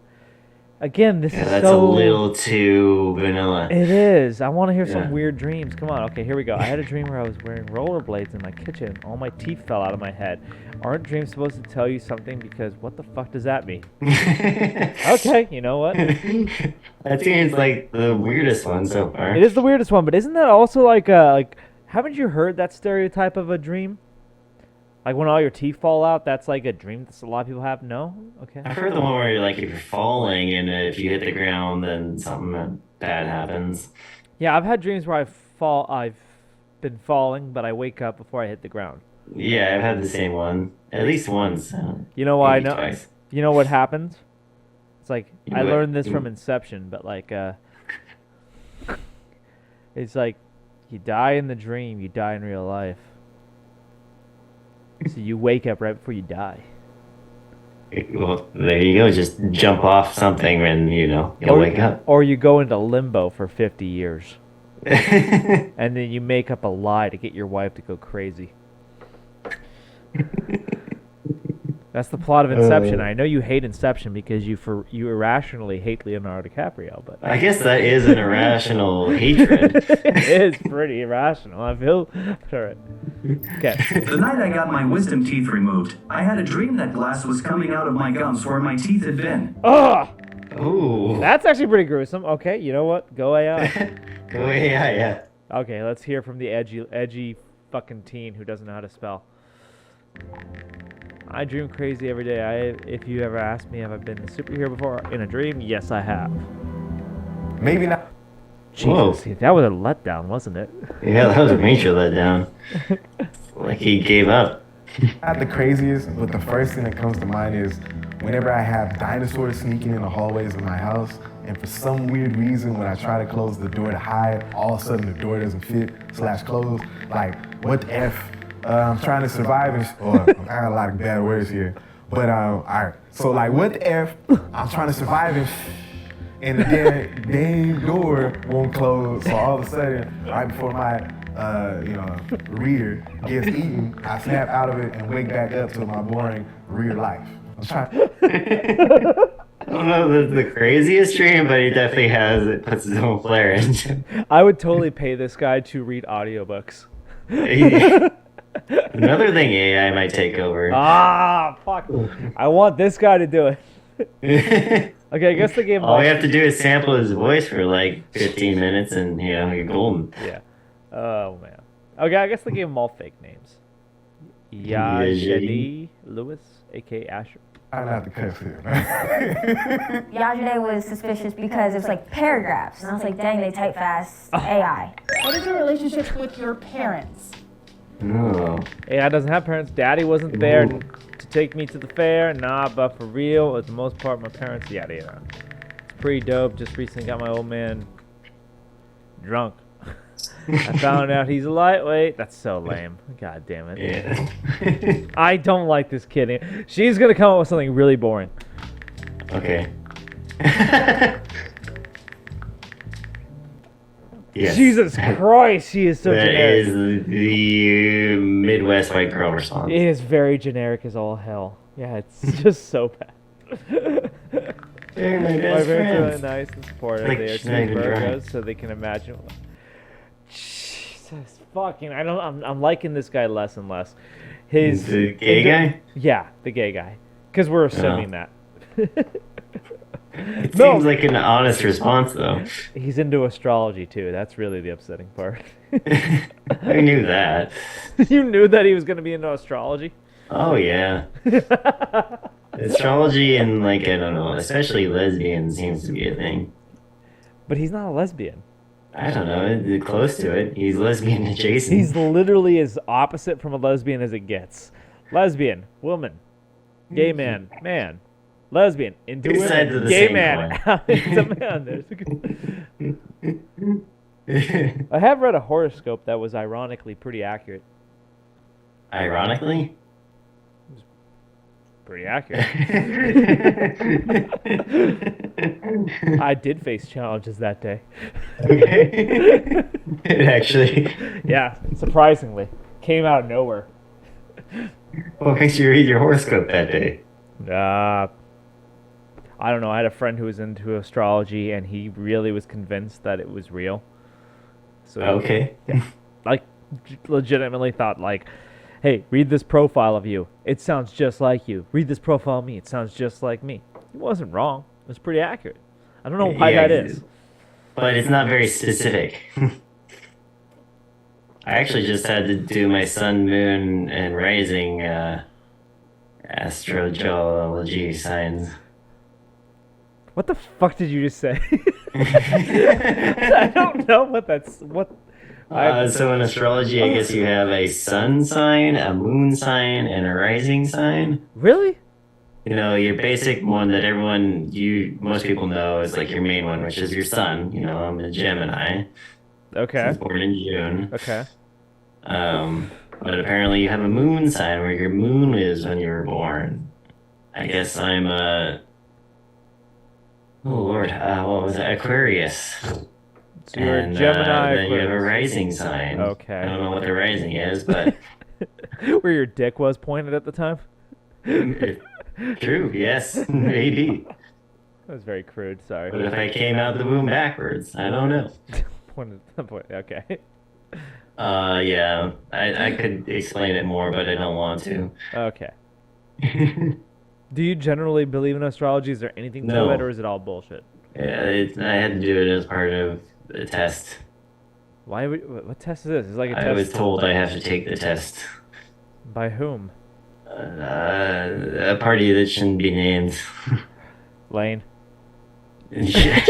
[SPEAKER 1] Again, this is
[SPEAKER 2] That's
[SPEAKER 1] so...
[SPEAKER 2] a little too vanilla.
[SPEAKER 1] It is. I want to hear
[SPEAKER 2] Yeah.
[SPEAKER 1] some weird dreams. Come on. Okay, here we go. I had a dream where I was wearing rollerblades in my kitchen. All my teeth fell out of my head. Aren't dreams supposed to tell you something? Because what the fuck does that mean? Okay, you know what?
[SPEAKER 2] That seems like the weirdest one so far.
[SPEAKER 1] It is the weirdest one, but isn't that also like haven't you heard that stereotype of a dream? Like when all your teeth fall out, that's like a dream that a lot of people have. No? Okay.
[SPEAKER 2] I've heard the one where if you're falling and if you hit the ground, then something bad happens.
[SPEAKER 1] Yeah, I've had dreams where I've been falling, but I wake up before I hit the ground.
[SPEAKER 2] Yeah, I've had the same one at least once.
[SPEAKER 1] You know why I
[SPEAKER 2] maybe
[SPEAKER 1] know?
[SPEAKER 2] twice.
[SPEAKER 1] You know what happens? It's like
[SPEAKER 2] You
[SPEAKER 1] I
[SPEAKER 2] what?
[SPEAKER 1] learned this from Inception, but like it's like you die in the dream, you die in real life. So you wake up right before you die.
[SPEAKER 2] Well, there you go. Just jump off something and, you'll wake up.
[SPEAKER 1] Or you go into limbo for 50 years. And then you make up a lie to get your wife to go crazy. That's the plot of Inception. I know you hate Inception because you irrationally hate Leonardo DiCaprio, but
[SPEAKER 2] I guess that is an irrational hatred.
[SPEAKER 1] it is pretty irrational. I feel all right. Okay.
[SPEAKER 7] The night I got my wisdom teeth removed, I had a dream that glass was coming out of my gums where my teeth had been.
[SPEAKER 1] Oh,
[SPEAKER 2] Ooh.
[SPEAKER 1] that's actually pretty gruesome. Okay, you know what? Go AI.
[SPEAKER 2] Oh, yeah.
[SPEAKER 1] Okay, let's hear from the edgy fucking teen who doesn't know how to spell. I dream crazy every day. If you ever asked me, have I been a superhero before in a dream? Yes, I have.
[SPEAKER 6] Maybe not.
[SPEAKER 1] Jesus, that was a letdown, wasn't it?
[SPEAKER 2] Yeah, that was a major letdown. Like he gave up.
[SPEAKER 10] Not the craziest, but the first thing that comes to mind is whenever I have dinosaurs sneaking in the hallways of my house, and for some weird reason, when I try to close the door to hide, all of a sudden the door doesn't fit / close. Like, what the F? I'm trying to survive and I got a lot of bad words here. But all right. So like, what the F? I'm trying to survive and the damn door won't close. So all of a sudden, right before my reader gets eaten, I snap out of it and wake back up to my boring real life. I'm trying.
[SPEAKER 2] I don't know the craziest dream, but he definitely puts his own flair into it.
[SPEAKER 1] I would totally pay this guy to read audiobooks.
[SPEAKER 2] Another thing AI might take over.
[SPEAKER 1] Ah, fuck. I want this guy to do it. Okay, I guess the game.
[SPEAKER 2] All we have to do is sample his voice for like 15 minutes, and you're golden.
[SPEAKER 1] Yeah. Oh man. Okay, I guess they gave them all fake names.
[SPEAKER 2] Yajedi.
[SPEAKER 1] Lewis, aka Asher.
[SPEAKER 10] I don't have to cuss here, man.
[SPEAKER 8] Yajide was suspicious because it was like paragraphs. And I was like, dang, they type fast. AI.
[SPEAKER 5] What is your relationship with your parents?
[SPEAKER 2] Oh.
[SPEAKER 1] AI doesn't have parents. Daddy wasn't there to take me to the fair. Nah, but for real, at the most part, my parents, yada yada. It's pretty dope. Just recently got my old man drunk. I found out he's a lightweight. That's so lame. God damn it.
[SPEAKER 2] Yeah.
[SPEAKER 1] I don't like this kid. She's gonna come up with something really boring.
[SPEAKER 2] Okay. Yes.
[SPEAKER 1] Jesus Christ, she is so
[SPEAKER 2] That
[SPEAKER 1] generic.
[SPEAKER 2] is the Midwest white girl response.
[SPEAKER 1] It is very generic as all hell. Yeah, it's just so bad.
[SPEAKER 2] They're my
[SPEAKER 1] My
[SPEAKER 2] best
[SPEAKER 1] parents are really
[SPEAKER 2] friends.
[SPEAKER 1] nice and supportive.
[SPEAKER 2] Like,
[SPEAKER 1] They are
[SPEAKER 2] she's not
[SPEAKER 1] two
[SPEAKER 2] even drunk.
[SPEAKER 1] Virgos, so they can imagine. Jesus fucking! I'm liking this guy less and less. His
[SPEAKER 2] The gay guy?
[SPEAKER 1] Yeah, the gay guy. Because we're assuming that.
[SPEAKER 2] It
[SPEAKER 1] No.
[SPEAKER 2] seems like an honest response, though.
[SPEAKER 1] He's into astrology too. That's really the upsetting part.
[SPEAKER 2] I knew that.
[SPEAKER 1] You knew that he was going to be into astrology?
[SPEAKER 2] Oh, yeah. Astrology and, like, I don't know, especially lesbian seems to be a thing.
[SPEAKER 1] But he's not a lesbian.
[SPEAKER 2] I don't know, it's close to it. He's lesbian adjacent.
[SPEAKER 1] He's literally as opposite from a lesbian as it gets. Lesbian, woman. Gay man, man. Lesbian, into
[SPEAKER 2] Two
[SPEAKER 1] women.
[SPEAKER 2] sides of the
[SPEAKER 1] Gay
[SPEAKER 2] same
[SPEAKER 1] man,
[SPEAKER 2] coin.
[SPEAKER 1] into man. I have read a horoscope that was ironically pretty accurate.
[SPEAKER 2] Ironically?
[SPEAKER 1] Pretty accurate. I did face challenges that day.
[SPEAKER 2] Okay. It actually.
[SPEAKER 1] Yeah, surprisingly. Came out of nowhere.
[SPEAKER 2] What makes you read your horoscope that day?
[SPEAKER 1] I don't know. I had a friend who was into astrology, and he really was convinced that it was real. So
[SPEAKER 2] Okay.
[SPEAKER 1] like, legitimately thought like, hey, read this profile of you. It sounds just like you. Read this profile of me. It sounds just like me. He wasn't wrong. It was pretty accurate. I don't know why
[SPEAKER 2] Yeah,
[SPEAKER 1] that is.
[SPEAKER 2] But it's not very specific. I actually just had to do my sun, moon, and rising astrogeology signs.
[SPEAKER 1] What the fuck did you just say? I don't know what that's what.
[SPEAKER 2] So in astrology, I guess you have a sun sign, a moon sign, and a rising sign.
[SPEAKER 1] Really?
[SPEAKER 2] You know, your basic one that most people know is like your main one, which is your sun. You know, I'm a Gemini. I
[SPEAKER 1] Okay.
[SPEAKER 2] was born in June.
[SPEAKER 1] Okay.
[SPEAKER 2] But apparently you have a moon sign where your moon is when you were born. I guess I'm a... Oh Lord, what was it? Aquarius.
[SPEAKER 1] So you're
[SPEAKER 2] And
[SPEAKER 1] a Gemini.
[SPEAKER 2] then you have a
[SPEAKER 1] Aquarius.
[SPEAKER 2] rising sign.
[SPEAKER 1] Okay.
[SPEAKER 2] I don't know what the rising is, but...
[SPEAKER 1] Where your dick was pointed at the time?
[SPEAKER 2] True, yes, maybe.
[SPEAKER 1] That was very crude. Sorry.
[SPEAKER 2] But if I came out the womb backwards, I don't know.
[SPEAKER 1] Pointed. Okay.
[SPEAKER 2] Yeah, I could explain it more, but I don't want to.
[SPEAKER 1] Okay. Do you generally believe in astrology? Is there anything to
[SPEAKER 2] No.
[SPEAKER 1] it, or is it all bullshit?
[SPEAKER 2] Yeah, I had to do it as part of the test.
[SPEAKER 1] Why? What test is this? It's like a
[SPEAKER 2] I
[SPEAKER 1] test.
[SPEAKER 2] was told I have to take the test.
[SPEAKER 1] By whom?
[SPEAKER 2] A party that shouldn't be named.
[SPEAKER 1] Lane.
[SPEAKER 2] Yes.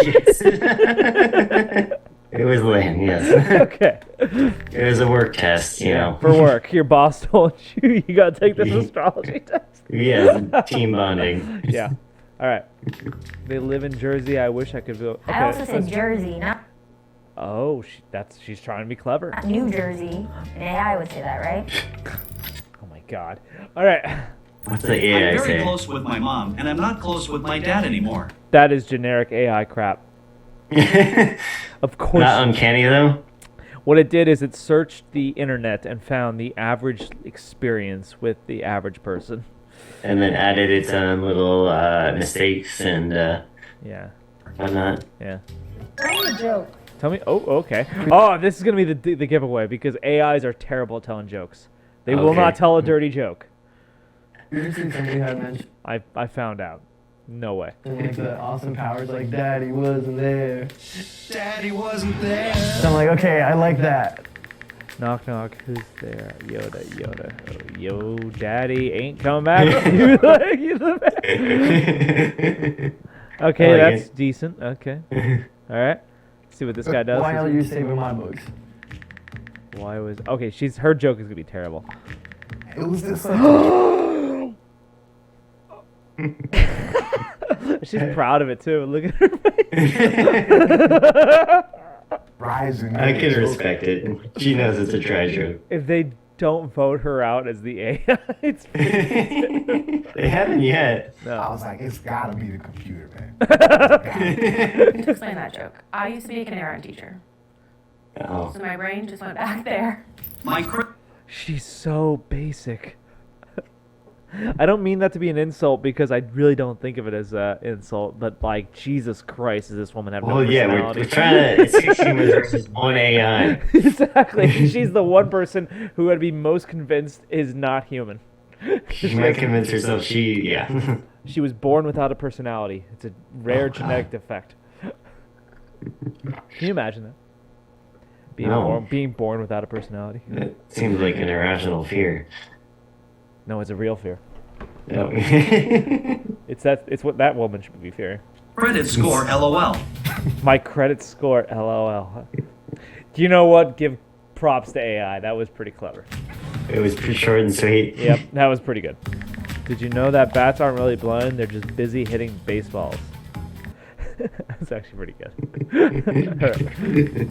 [SPEAKER 2] It was lame, yes.
[SPEAKER 1] Okay.
[SPEAKER 2] It was a work test, you know.
[SPEAKER 1] For work, your boss told you you gotta take this astrology test.
[SPEAKER 2] Yeah, team bonding.
[SPEAKER 1] Yeah. All right. They live in Jersey. I wish I could go. Okay.
[SPEAKER 8] I also said
[SPEAKER 1] that's-
[SPEAKER 8] Jersey, not
[SPEAKER 1] Oh, she's trying to be clever.
[SPEAKER 8] New Jersey. An AI would say that, right?
[SPEAKER 1] Oh my God. All right.
[SPEAKER 2] What's the AI
[SPEAKER 7] I'm very
[SPEAKER 2] say?
[SPEAKER 7] close with my mom, and I'm not close with my dad anymore.
[SPEAKER 1] That is generic AI crap. Of course.
[SPEAKER 2] Not uncanny, though?
[SPEAKER 1] What it did is it searched the internet and found the average experience with the average person.
[SPEAKER 2] And then added its own little mistakes and
[SPEAKER 1] Yeah.
[SPEAKER 2] whatnot.
[SPEAKER 1] Yeah.
[SPEAKER 5] Tell me a joke.
[SPEAKER 1] Tell me. Oh, okay. Oh, this is gonna be the giveaway because AIs are terrible at telling jokes. They will
[SPEAKER 2] Okay.
[SPEAKER 1] not tell a dirty joke.
[SPEAKER 6] You see somebody had mentioned
[SPEAKER 1] I found out. No way.
[SPEAKER 6] like the Austin Powers, like Daddy wasn't there.
[SPEAKER 7] Daddy wasn't there.
[SPEAKER 6] So I'm like, okay, I like that.
[SPEAKER 1] Knock knock. Who's there? Yoda. Yoda. Oh, yo, daddy ain't coming back. You like you the best. Okay,
[SPEAKER 2] I like
[SPEAKER 1] that's
[SPEAKER 2] it.
[SPEAKER 1] decent. Okay. All right. Let's see what this guy does.
[SPEAKER 6] Why are you saving my books?
[SPEAKER 1] Why was okay? Her joke is gonna be terrible.
[SPEAKER 10] It was just like
[SPEAKER 1] She's proud of it too. Look at her face.
[SPEAKER 10] rising.
[SPEAKER 2] I can respect it. She knows it's a dry joke.
[SPEAKER 1] If they don't vote her out as the AI, it's
[SPEAKER 2] They haven't yet.
[SPEAKER 10] I
[SPEAKER 1] no.
[SPEAKER 10] was like, it's gotta be the computer, man.
[SPEAKER 11] To explain that joke, I used to be a kindergarten teacher,
[SPEAKER 2] Oh.
[SPEAKER 11] so my brain just went back there.
[SPEAKER 1] She's so basic. I don't mean that to be an insult because I really don't think of it as an insult, but like, Jesus Christ, does this woman have no
[SPEAKER 2] Well, yeah,
[SPEAKER 1] personality?
[SPEAKER 2] we're trying to. It's 6 humans versus 1 AI.
[SPEAKER 1] Exactly. She's the one person who I'd be most convinced is not human.
[SPEAKER 2] She might convince herself yeah.
[SPEAKER 1] She was born without a personality. It's a rare genetic defect. Can you imagine that?
[SPEAKER 2] No.
[SPEAKER 1] Being born without a personality?
[SPEAKER 2] That seems like an irrational fear.
[SPEAKER 1] No, it's a real fear.
[SPEAKER 2] No.
[SPEAKER 1] It's what that woman should be fearing.
[SPEAKER 7] Credit score, LOL.
[SPEAKER 1] My credit score, LOL. Do you know what? Give props to AI. That was pretty clever.
[SPEAKER 2] It was pretty short and sweet.
[SPEAKER 1] Yep, that was pretty good. Did you know that bats aren't really blind? They're just busy hitting baseballs. That's actually pretty good.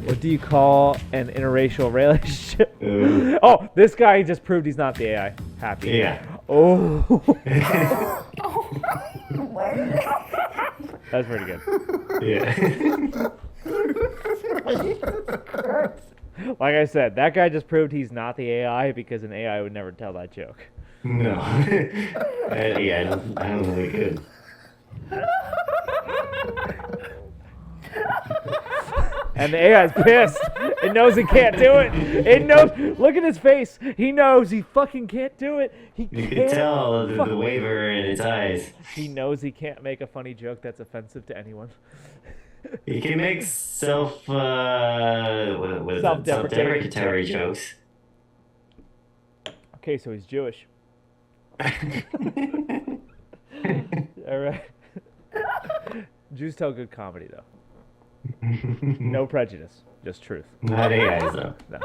[SPEAKER 1] What do you call an interracial relationship? Oh, this guy just proved he's not the AI. Happy.
[SPEAKER 2] Yeah.
[SPEAKER 1] Oh. That's pretty good.
[SPEAKER 2] Yeah.
[SPEAKER 1] Like I said, that guy just proved he's not the AI because an AI would never tell that joke.
[SPEAKER 2] No. Yeah, I don't think it could.
[SPEAKER 1] And the AI's pissed. It knows he can't do it. It knows. Look at his face. He knows he fucking can't do it. He
[SPEAKER 2] You
[SPEAKER 1] can't.
[SPEAKER 2] can tell the waver in its eyes.
[SPEAKER 1] He knows he can't make a funny joke that's offensive to anyone.
[SPEAKER 2] He can make self-deprecatory jokes.
[SPEAKER 1] Okay, so he's Jewish. All right. Jews tell good comedy though. No prejudice, just truth.
[SPEAKER 2] Not AIs though.
[SPEAKER 1] No.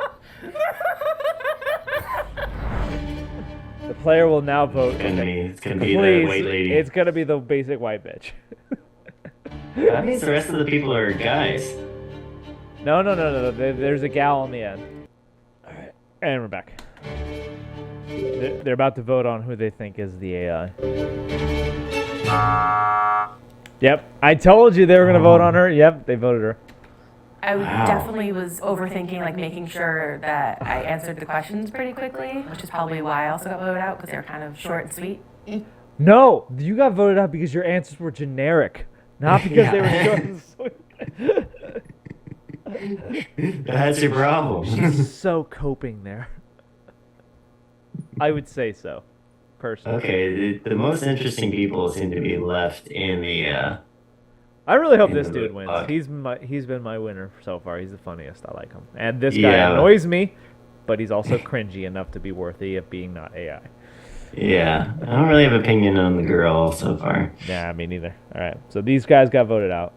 [SPEAKER 1] The player will now vote.
[SPEAKER 2] It's gonna be
[SPEAKER 1] Please,
[SPEAKER 2] the white lady.
[SPEAKER 1] it's gonna be the basic white bitch.
[SPEAKER 2] That means the rest of the people are guys.
[SPEAKER 1] No. There's a gal on the end. All right, and we're back. They're about to vote on who they think is the AI. Yep, I told you they were gonna vote on her. Yep, they voted her.
[SPEAKER 11] I
[SPEAKER 2] Wow.
[SPEAKER 11] definitely was overthinking, like making sure that I answered the questions pretty quickly, which is probably why I also got voted out because they were kind of short and sweet.
[SPEAKER 1] No, you got voted out because your answers were generic, not because they were short and sweet.
[SPEAKER 2] That's your problem.
[SPEAKER 1] She's so coping there. I would say so, personally.
[SPEAKER 2] Okay, the most interesting people seem to be left in the.
[SPEAKER 1] I really hope
[SPEAKER 2] in
[SPEAKER 1] this
[SPEAKER 2] the
[SPEAKER 1] dude wins.
[SPEAKER 2] fuck.
[SPEAKER 1] He's been my winner so far. He's the funniest. I like him. And this guy
[SPEAKER 2] Yeah.
[SPEAKER 1] annoys me, but he's also cringy enough to be worthy of being not AI.
[SPEAKER 2] Yeah, I don't really have an opinion on the girl so far.
[SPEAKER 1] Yeah, me neither. All right, so these guys got voted out.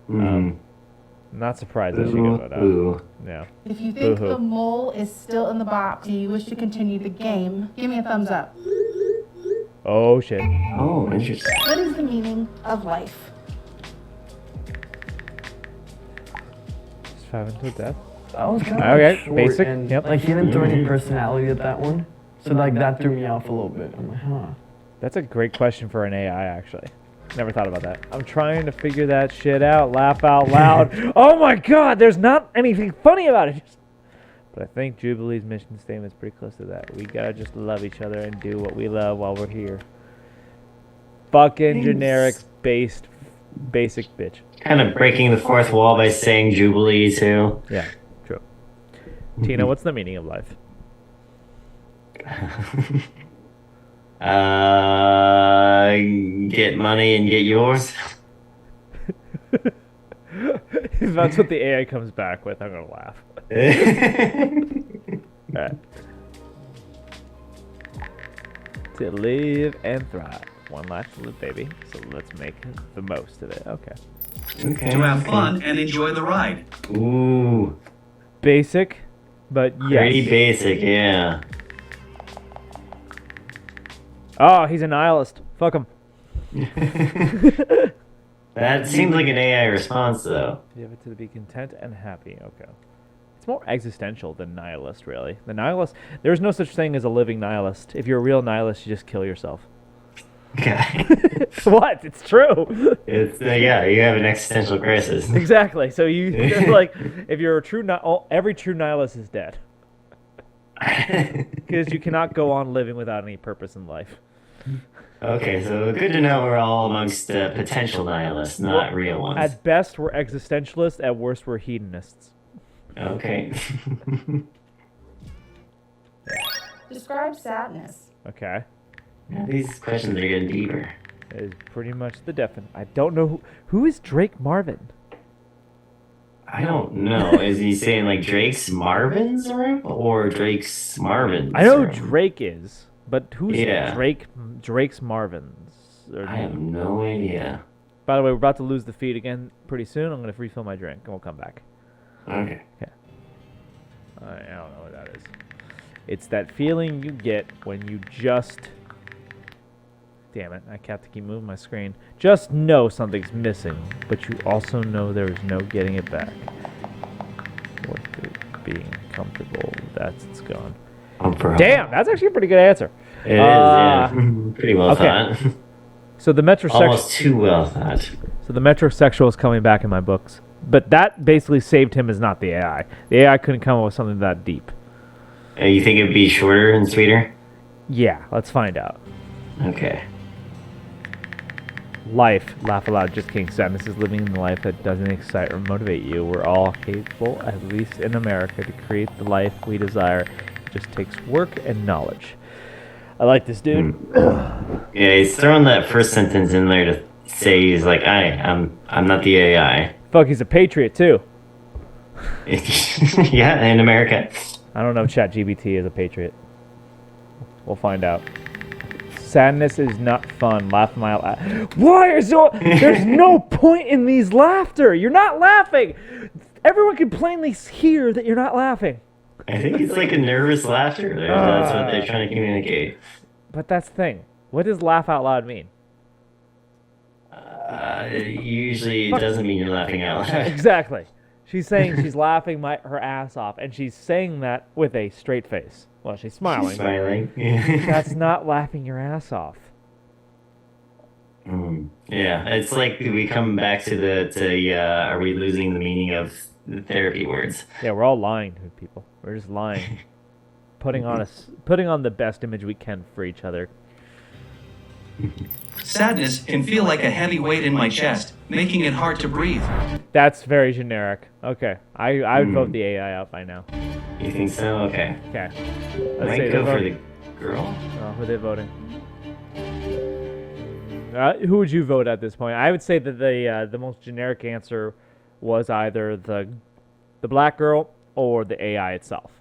[SPEAKER 1] Not surprised that she got voted out.
[SPEAKER 2] Ooh.
[SPEAKER 1] Yeah.
[SPEAKER 5] If you think
[SPEAKER 1] Boo-hoo.
[SPEAKER 5] the mole is still in the box and you wish to continue the game, give me a thumbs up.
[SPEAKER 1] Oh shit.
[SPEAKER 2] Oh, interesting.
[SPEAKER 5] What is the meaning of life?
[SPEAKER 1] Five into death.
[SPEAKER 6] That was kind of
[SPEAKER 1] Okay,
[SPEAKER 6] short
[SPEAKER 1] basic,
[SPEAKER 6] and
[SPEAKER 1] yep.
[SPEAKER 6] like he didn't throw any personality at that one, so like that threw me off a little bit. I'm like, huh.
[SPEAKER 1] That's a great question for an AI, actually. Never thought about that. I'm trying to figure that shit out. Laugh out loud. Oh my god, there's not anything funny about it. But I think Jubilee's mission statement is pretty close to that. We gotta just love each other and do what we love while we're here. Fucking generic based basic bitch.
[SPEAKER 2] Kind of breaking the fourth wall by saying Jubilee too.
[SPEAKER 1] Yeah, true. Tina, what's the meaning of life?
[SPEAKER 2] Get money and get yours.
[SPEAKER 1] If that's what the AI comes back with, I'm gonna laugh. Alright. To live and thrive. One life to live, baby. So let's make the most of it. Okay.
[SPEAKER 7] To have fun and enjoy the ride.
[SPEAKER 2] Ooh.
[SPEAKER 1] Basic, but yes.
[SPEAKER 2] Pretty basic, yeah.
[SPEAKER 1] Oh, he's a nihilist. Fuck him.
[SPEAKER 2] That seems like an AI response, though.
[SPEAKER 1] You have it to be content and happy. Okay. It's more existential than nihilist, really. The nihilist, there's no such thing as a living nihilist. If you're a real nihilist, you just kill yourself.
[SPEAKER 2] Okay.
[SPEAKER 1] What? It's true.
[SPEAKER 2] It's yeah, you have an existential crisis.
[SPEAKER 1] Exactly. So you like, if you're a true every true nihilist is dead. Because you cannot go on living without any purpose in life.
[SPEAKER 2] Okay, so good to know we're all amongst potential nihilists, not real ones.
[SPEAKER 1] At best, we're existentialists. At worst, we're hedonists.
[SPEAKER 2] Okay.
[SPEAKER 5] Describe sadness.
[SPEAKER 1] Okay.
[SPEAKER 2] These questions are getting deeper.
[SPEAKER 1] That is pretty much the definition. I don't know who is Drake Marvin.
[SPEAKER 2] I don't know. Is he saying like Drake's Marvin's room or Drake's Marvin's
[SPEAKER 1] I know
[SPEAKER 2] room?
[SPEAKER 1] who Drake is, but who's Drake's Marvin's?
[SPEAKER 2] I have no idea.
[SPEAKER 1] By the way, we're about to lose the feed again pretty soon. I'm going to refill my drink and we'll come back.
[SPEAKER 2] Okay.
[SPEAKER 1] I don't know what that is. It's that feeling you get when you just... Damn it, I have to keep moving my screen. Just know something's missing, but you also know there is no getting it back. Worth it being comfortable. It's gone. Damn, that's actually a pretty good answer.
[SPEAKER 2] It is, yeah. Pretty well thought.
[SPEAKER 1] So the metrosexual...
[SPEAKER 2] Almost too well thought.
[SPEAKER 1] So the metrosexual is coming back in my books. But that basically saved him as not the AI. The AI couldn't come up with something that deep.
[SPEAKER 2] You think it'd be shorter and sweeter?
[SPEAKER 1] Yeah, let's find out.
[SPEAKER 2] Okay.
[SPEAKER 1] Life, laugh aloud, just kidding. Sadness is living the life that doesn't excite or motivate you. We're all capable, at least in America, to create the life we desire. It just takes work and knowledge. I like this dude.
[SPEAKER 2] Yeah, he's throwing that first sentence in there to say he's like, I'm not the AI.
[SPEAKER 1] Fuck, he's a patriot too.
[SPEAKER 2] Yeah, in America.
[SPEAKER 1] I don't know if ChatGPT is a patriot. We'll find out. Sadness is not fun. Laugh my Why is so? There's no point in these laughter. You're not laughing. Everyone can plainly hear that you're not laughing.
[SPEAKER 2] I think it's like a nervous laughter. That's what they're trying to communicate.
[SPEAKER 1] But that's the thing. What does laugh out loud mean?
[SPEAKER 2] Usually it doesn't mean you're laughing out loud.
[SPEAKER 1] Exactly. She's saying she's laughing her ass off, and she's saying that with a straight face. Well, she's smiling.
[SPEAKER 2] She's smiling.
[SPEAKER 1] That's not laughing your ass off.
[SPEAKER 2] Yeah, it's like we come back to are we losing the meaning of the therapy words?
[SPEAKER 1] Yeah, we're all lying to people. We're just lying, putting on the best image we can for each other.
[SPEAKER 7] Sadness can feel like a heavy weight in my chest, making it hard to breathe.
[SPEAKER 1] That's very generic. Okay, I would vote the AI out by now.
[SPEAKER 2] You think so? Okay.
[SPEAKER 1] Okay.
[SPEAKER 2] Might go for the girl.
[SPEAKER 1] Oh, who are they voting? Who would you vote at this point? I would say that the most generic answer was either the black girl or the AI itself.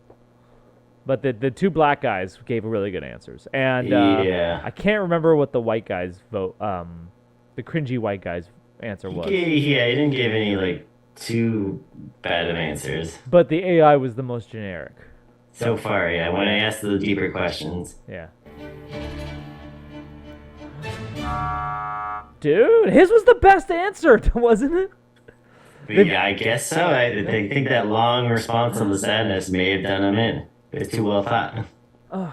[SPEAKER 1] But the two black guys gave really good answers, and
[SPEAKER 2] yeah.
[SPEAKER 1] I can't remember what the white guys vote. The cringy white guy's answer was.
[SPEAKER 2] Yeah, he didn't give any like too bad of answers.
[SPEAKER 1] But the AI was the most generic.
[SPEAKER 2] So far, yeah. When I asked the deeper questions.
[SPEAKER 1] Yeah. Dude, his was the best answer, wasn't it?
[SPEAKER 2] Yeah, I guess so. I think that long response on the sadness may have done him in. It's too well thought.
[SPEAKER 3] I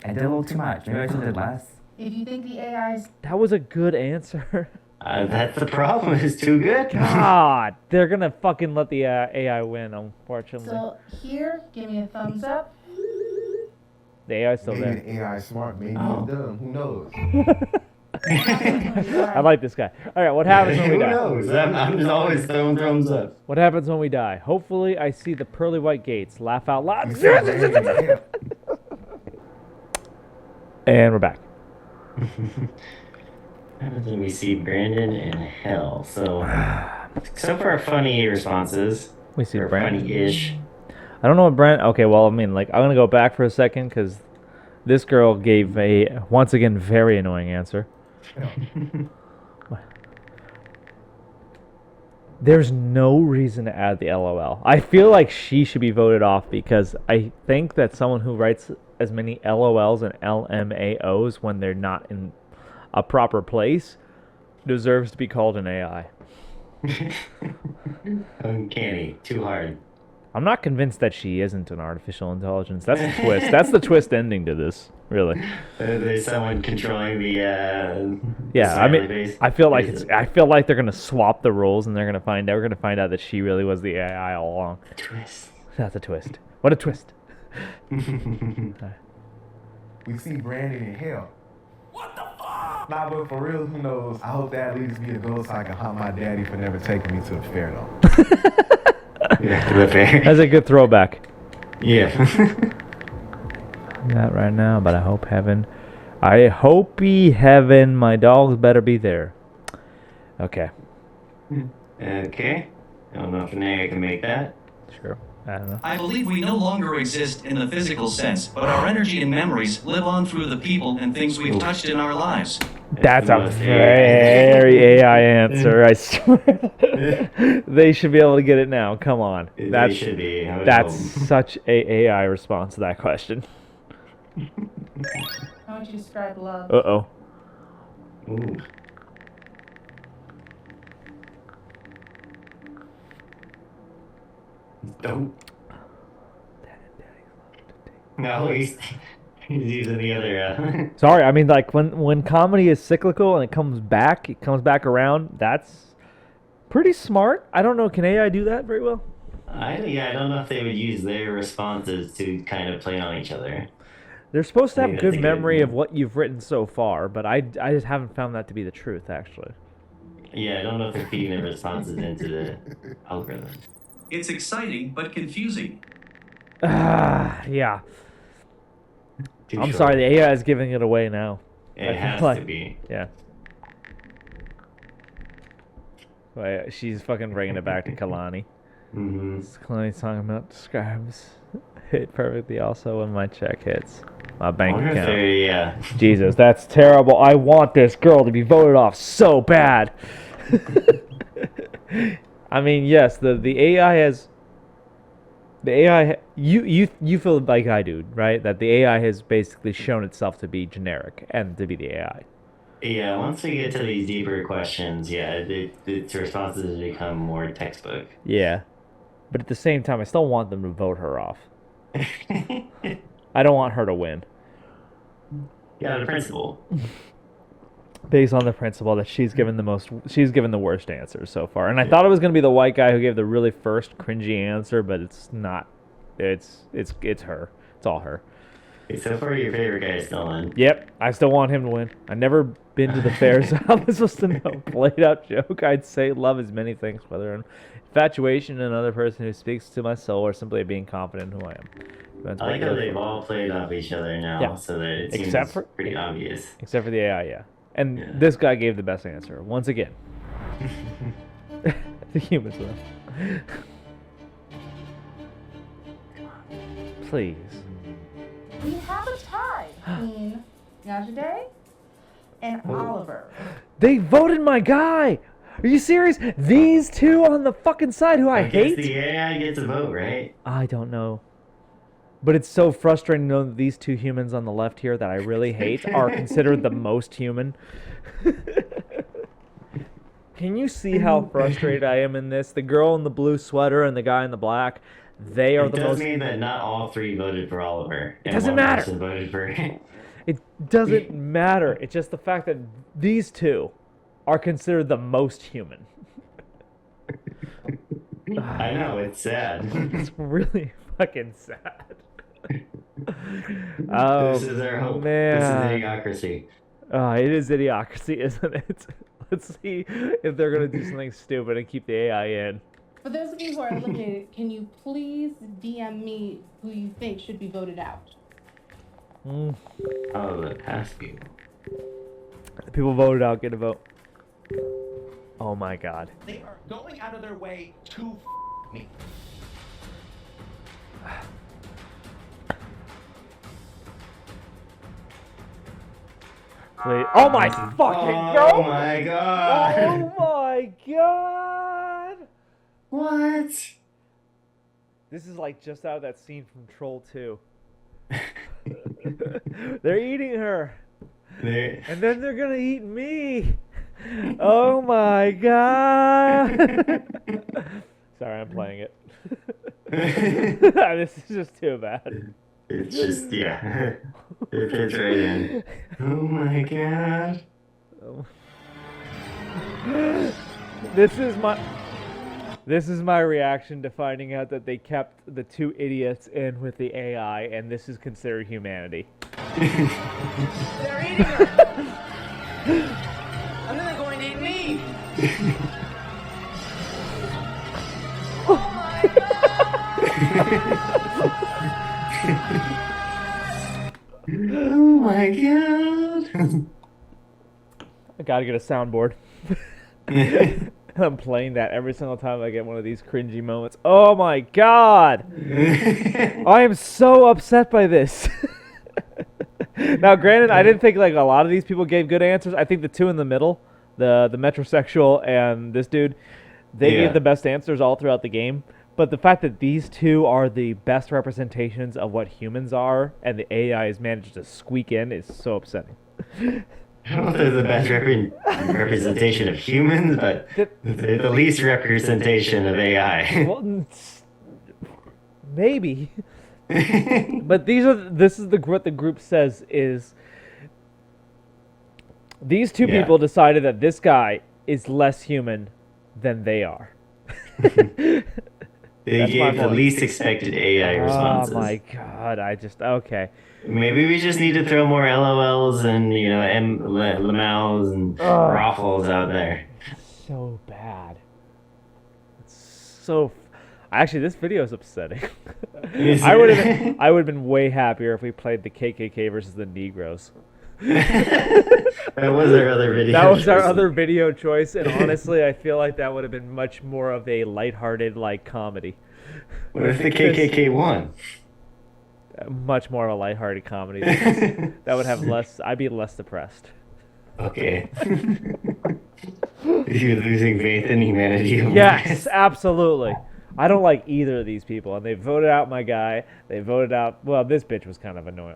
[SPEAKER 3] did a little too much. Maybe I should have did less.
[SPEAKER 5] If you think the AI's...
[SPEAKER 1] That was a good answer.
[SPEAKER 2] That's the problem. It's too good.
[SPEAKER 1] God, they're gonna fucking let the AI win, unfortunately.
[SPEAKER 5] So here, give me a thumbs up.
[SPEAKER 1] The AI's still
[SPEAKER 10] Maybe
[SPEAKER 1] there.
[SPEAKER 10] the AI smart, maybe it's dumb. Who knows?
[SPEAKER 1] I like this guy. All right, what happens when we die?
[SPEAKER 2] Who knows? I'm just always throwing thumbs up.
[SPEAKER 1] What happens when we die? Hopefully, I see the pearly white gates. Laugh out loud. And we're back.
[SPEAKER 2] Then we see Brandon and Hell. So far, funny responses.
[SPEAKER 1] We see
[SPEAKER 2] or
[SPEAKER 1] Brandon.
[SPEAKER 2] Funny-ish.
[SPEAKER 1] I don't know what Brandon. Okay, well, I mean, like, I'm gonna go back for a second because this girl gave a once again very annoying answer. There's no reason to add the LOL. I feel like she should be voted off because I think that someone who writes as many LOLs and LMAOs when they're not in a proper place deserves to be called an AI.
[SPEAKER 2] Uncanny. Too hard.
[SPEAKER 1] I'm not convinced that she isn't an artificial intelligence. That's the twist. That's the twist ending to this, really.
[SPEAKER 2] There's someone controlling the
[SPEAKER 1] yeah, I mean,
[SPEAKER 2] base.
[SPEAKER 1] I feel like they're gonna swap the roles and we're gonna find out that she really was the AI all along.
[SPEAKER 2] A twist.
[SPEAKER 1] That's a twist. What a twist.
[SPEAKER 10] We see Brandon in hell. What the fuck? Nah, but for real, who knows? I hope that leads me to go so I can haunt my daddy for never taking me to the fair, though.
[SPEAKER 2] Yeah, to the fair.
[SPEAKER 1] That's a good throwback.
[SPEAKER 2] Yeah.
[SPEAKER 1] Not right now, but I hope heaven, my dogs better be there. Okay.
[SPEAKER 2] Okay. I don't know if an AI can make that.
[SPEAKER 1] Sure. I don't know.
[SPEAKER 7] I believe we no longer exist in the physical sense, but our energy and memories live on through the people and things we've touched in our lives.
[SPEAKER 1] That's a very AI answer, I swear. They should be able to get it now. Come on.
[SPEAKER 2] They should be.
[SPEAKER 1] That's such a AI response to that question.
[SPEAKER 5] How would you describe love?
[SPEAKER 1] Uh-oh.
[SPEAKER 2] Ooh. Don't. No, he's using the other.
[SPEAKER 1] Sorry, I mean, like, when comedy is cyclical and it comes back around, that's pretty smart. I don't know, can AI do that very well?
[SPEAKER 2] I don't know if they would use their responses to kind of play on each other.
[SPEAKER 1] They're supposed to have
[SPEAKER 2] Maybe
[SPEAKER 1] good
[SPEAKER 2] that's a
[SPEAKER 1] memory
[SPEAKER 2] good
[SPEAKER 1] of what you've written so far, but I just haven't found that to be the truth, actually.
[SPEAKER 2] Yeah, I don't know if they're feeding their responses into the algorithm.
[SPEAKER 7] It's exciting, but confusing.
[SPEAKER 1] Yeah.
[SPEAKER 2] Too
[SPEAKER 1] I'm
[SPEAKER 2] short.
[SPEAKER 1] sorry, the AI is giving it away now.
[SPEAKER 2] It has to be.
[SPEAKER 1] Yeah. Wait, she's fucking bringing it back to Kalani.
[SPEAKER 2] Mm-hmm.
[SPEAKER 1] Kalani's talking about describes hit perfectly also when my check hits my bank account.
[SPEAKER 2] Yeah.
[SPEAKER 1] Jesus, that's terrible. I want this girl to be voted off so bad. I mean, yes, the AI has you feel like I do, right? That the AI has basically shown itself to be generic and to be the AI.
[SPEAKER 2] Yeah, once we get to these deeper questions, its responses become more textbook.
[SPEAKER 1] Yeah. But at the same time, I still want them to vote her off. I don't want her to win.
[SPEAKER 2] Yeah, the principle.
[SPEAKER 1] Based on the principle that she's given the worst answers so far. And I thought it was going to be the white guy who gave the really first cringy answer, but it's not. It's her. It's all her.
[SPEAKER 2] So far, your favorite guy is still in.
[SPEAKER 1] Yep, I still want him to win. I've never been to the fair, so how am I supposed to know? Played out joke. I'd say love is many things, whether infatuation in another person who speaks to my soul or simply being confident in who I am. Depends
[SPEAKER 2] I
[SPEAKER 1] what
[SPEAKER 2] like
[SPEAKER 1] you're
[SPEAKER 2] how
[SPEAKER 1] looking
[SPEAKER 2] they've
[SPEAKER 1] for.
[SPEAKER 2] all played off each other now, so that it seems pretty obvious.
[SPEAKER 1] Except for the AI, yeah. And this guy gave the best answer. Once again. The humans, though. Please.
[SPEAKER 5] We have a tie between Najee and Oliver.
[SPEAKER 1] They voted my guy! Are you serious? These two on the fucking side who I hate?
[SPEAKER 2] The AI gets a vote, right?
[SPEAKER 1] I don't know. But it's so frustrating to know that these two humans on the left here that I really hate are considered the most human. Can you see how frustrated I am in this? The girl in the blue sweater and the guy in the black, they are the most...
[SPEAKER 2] It does mean that not all three voted for Oliver.
[SPEAKER 1] It doesn't matter.
[SPEAKER 2] Person voted for...
[SPEAKER 1] It doesn't matter. It's just the fact that these two are considered the most human.
[SPEAKER 2] I know, it's sad.
[SPEAKER 1] It's really fucking sad. Oh,
[SPEAKER 2] this is our hope.
[SPEAKER 1] man.
[SPEAKER 2] This is idiocracy.
[SPEAKER 1] It is idiocracy, isn't it? Let's see if they're going to do something stupid and keep the AI in.
[SPEAKER 5] For those of you who are eliminated, can you please DM me who you think should be voted out?
[SPEAKER 1] Mm.
[SPEAKER 2] Oh, the past people.
[SPEAKER 1] People voted out. Get a vote. Oh my God.
[SPEAKER 12] They are going out of their way to me.
[SPEAKER 1] Wait. Oh my fucking God.
[SPEAKER 2] Oh my God.
[SPEAKER 1] Oh my God.
[SPEAKER 2] What?
[SPEAKER 1] This is like just out of that scene from Troll 2. They're eating her. And then they're gonna eat me. Oh my God. Sorry, I'm playing it. This is just too bad.
[SPEAKER 2] It's just, yeah. It fits right in. Oh my God.
[SPEAKER 1] This is my reaction to finding out that they kept the two idiots in with the AI, and this is considered humanity.
[SPEAKER 9] They're eating her. And then they're going to eat me.
[SPEAKER 2] Oh my God.
[SPEAKER 1] I gotta get a soundboard. I'm playing that every single time I get one of these cringy moments. Oh my God! I am so upset by this. Now, granted, I didn't think like a lot of these people gave good answers. I think the two in the middle, the metrosexual and this dude, they gave the best answers all throughout the game. But the fact that these two are the best representations of what humans are, and the AI has managed to squeak in, is so upsetting.
[SPEAKER 2] I don't know if they're the best representation of humans, but they're the least representation of AI.
[SPEAKER 1] Well, maybe. But this is what the group says is these two people decided that this guy is less human than they are.
[SPEAKER 2] They gave the least expected AI responses.
[SPEAKER 1] Oh my God, okay.
[SPEAKER 2] Maybe we just need to throw more LOLs and, LMAOs and Raffles out there.
[SPEAKER 1] So bad. It's so... Actually, this video is upsetting. I would have been way happier if we played the KKK versus the Negroes.
[SPEAKER 2] That was our other video.
[SPEAKER 1] That was our other video choice, and honestly, I feel like that would have been much more of a lighthearted, like, comedy.
[SPEAKER 2] What if the KKK won?
[SPEAKER 1] Much more of a lighthearted comedy. That would have less. I'd be less depressed.
[SPEAKER 2] Okay. You're losing faith in humanity.
[SPEAKER 1] Yes, absolutely. I don't like either of these people, and they voted out my guy. They voted out. Well, this bitch was kind of annoying,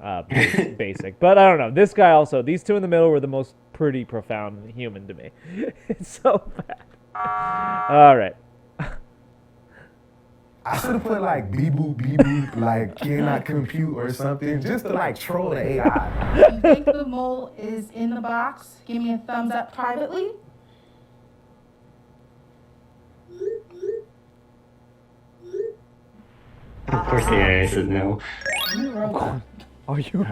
[SPEAKER 1] basic, but I don't know. This guy also. These two in the middle were the most pretty profound human to me. It's so bad. All right.
[SPEAKER 10] I should have put like beep boop, like cannot compute or something, just to like troll the AI.
[SPEAKER 5] If you think the mole is in the box, give me a thumbs up privately.
[SPEAKER 2] Of course the AI said no.
[SPEAKER 1] Are you?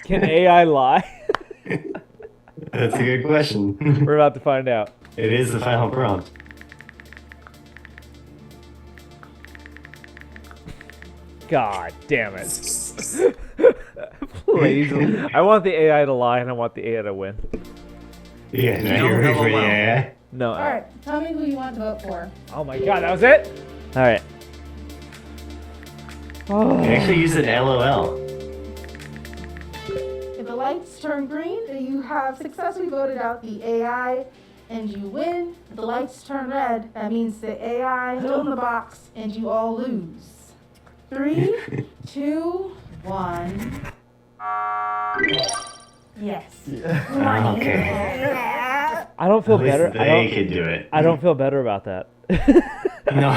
[SPEAKER 1] Can AI lie?
[SPEAKER 2] That's a good question.
[SPEAKER 1] We're about to find out.
[SPEAKER 2] It is the final prompt.
[SPEAKER 1] God damn it. Please. I want the AI to lie and I want the AI to win.
[SPEAKER 2] Yeah, no, you're ready for the AI.
[SPEAKER 1] No.
[SPEAKER 5] All right, tell me who you want to vote for.
[SPEAKER 1] Oh my God, that was it? All right.
[SPEAKER 2] Oh. I actually used an LOL.
[SPEAKER 5] If the lights turn green, then you have successfully voted out the AI and you win. If the lights turn red, that means the AI is still in the box and you all lose. 3, 2, 1.
[SPEAKER 8] Yes.
[SPEAKER 2] Okay.
[SPEAKER 1] I don't feel better.
[SPEAKER 2] They could do it.
[SPEAKER 1] I don't feel better about that.
[SPEAKER 2] No.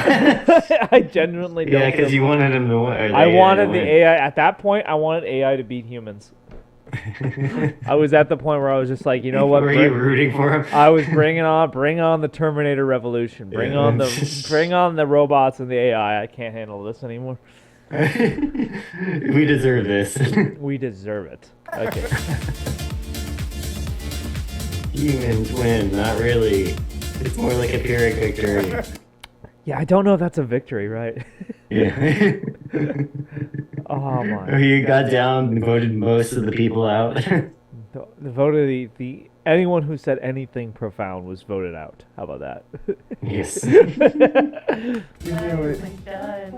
[SPEAKER 1] I genuinely don't.
[SPEAKER 2] Yeah, because you wanted him to win.
[SPEAKER 1] I wanted the AI. At that point, I wanted AI to beat humans. I was at the point where I was just like, you know what?
[SPEAKER 2] Were you rooting for him?
[SPEAKER 1] I was bring on the Terminator revolution. Bring on the robots and the AI. I can't handle this anymore.
[SPEAKER 2] We deserve this.
[SPEAKER 1] We deserve it. Okay.
[SPEAKER 2] Humans win, not really. It's more like a Pyrrhic victory.
[SPEAKER 1] Yeah, I don't know if that's a victory, right?
[SPEAKER 2] Yeah.
[SPEAKER 1] Oh my.
[SPEAKER 2] Or you got down and voted most of the people out.
[SPEAKER 1] The vote of the anyone who said anything profound was voted out. How about that?
[SPEAKER 2] Yes.
[SPEAKER 8] Who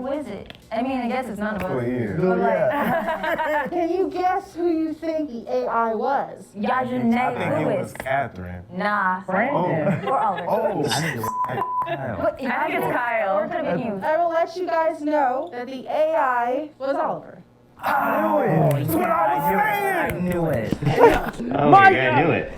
[SPEAKER 8] is it? I mean, I guess it's none of us.
[SPEAKER 10] Oh, yeah.
[SPEAKER 8] But like,
[SPEAKER 5] Can you guess who you think the AI was?
[SPEAKER 10] I think it
[SPEAKER 8] Yajane
[SPEAKER 10] was
[SPEAKER 8] Lewis.
[SPEAKER 10] Catherine.
[SPEAKER 8] Nah.
[SPEAKER 9] Brandon.
[SPEAKER 8] Or Oliver.
[SPEAKER 10] Oh.
[SPEAKER 3] I think it was Kyle.
[SPEAKER 8] What?
[SPEAKER 11] I think it's Kyle.
[SPEAKER 8] Or it could have been you.
[SPEAKER 5] I will let you guys know that the AI was Oliver.
[SPEAKER 3] I knew it.
[SPEAKER 2] Oh,
[SPEAKER 1] My
[SPEAKER 2] yeah, I knew it.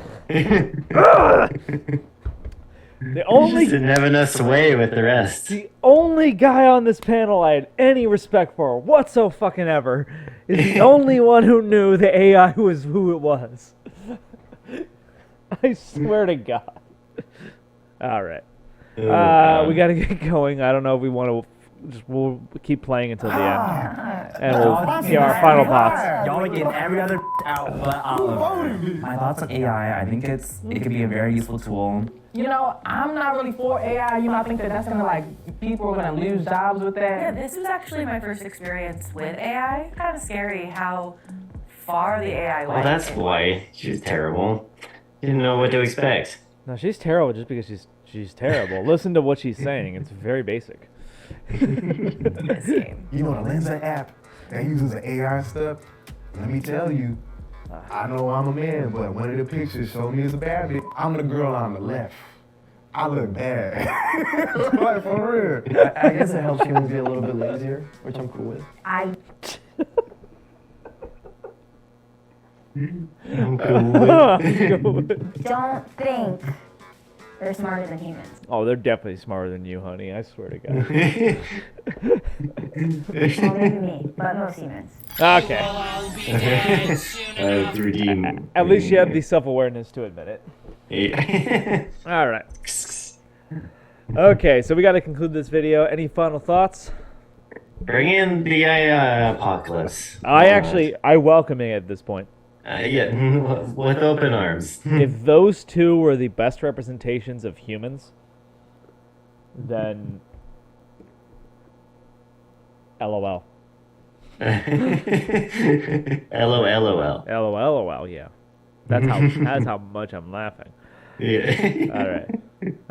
[SPEAKER 1] The only
[SPEAKER 2] Just didn't have enough sway with the rest.
[SPEAKER 1] the only guy on this panel I had any respect for whatsoever is the only one who knew the AI was who it was. I swear to God. All right. We got to get going. I don't know if we want to. We'll keep playing until the end, and we'll see our final thoughts.
[SPEAKER 3] Y'all are getting every other out but Oliver. My thoughts on AI, I think it could be a very useful tool.
[SPEAKER 9] You know, I'm not really for AI. You know, I think that's gonna like people are gonna lose jobs with
[SPEAKER 11] Yeah,
[SPEAKER 9] that.
[SPEAKER 11] this was actually my first experience with AI. Kind of scary how far the AI went.
[SPEAKER 2] Well, that's why she was terrible. Didn't know what to expect.
[SPEAKER 1] No, she's terrible just because she's terrible. Listen to what she's saying. It's very basic.
[SPEAKER 11] This game.
[SPEAKER 10] You know the Lensa app that uses the AI stuff? Let me tell you, I know I'm a man, but one of the pictures showed me as a bad bitch. I'm the girl on the left. I look bad. Like, for real.
[SPEAKER 6] I guess it helps humans be a little bit lazier, which I'm cool with.
[SPEAKER 8] I
[SPEAKER 2] I'm cool with it.
[SPEAKER 8] don't think they're smarter than humans.
[SPEAKER 1] Oh, they're definitely smarter than you, honey. I swear to God.
[SPEAKER 8] Well, maybe me, but most humans.
[SPEAKER 1] Okay.
[SPEAKER 2] Redeem.
[SPEAKER 1] At least you have the self-awareness to admit it.
[SPEAKER 2] Yeah.
[SPEAKER 1] All right. Okay, so we got to conclude this video. Any final thoughts?
[SPEAKER 2] Bring in the apocalypse.
[SPEAKER 1] I welcome it at this point.
[SPEAKER 2] Yeah, with open arms.
[SPEAKER 1] If those two were the best representations of humans, then LOL.
[SPEAKER 2] LOL.
[SPEAKER 1] LOL, yeah. That's how much I'm laughing.
[SPEAKER 2] Yeah.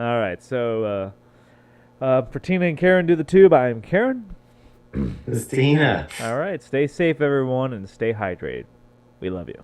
[SPEAKER 1] All right. So for Tina and Karen do the tube, I am Karen.
[SPEAKER 2] It's Tina.
[SPEAKER 1] All right. Stay safe, everyone, and stay hydrated. We love you.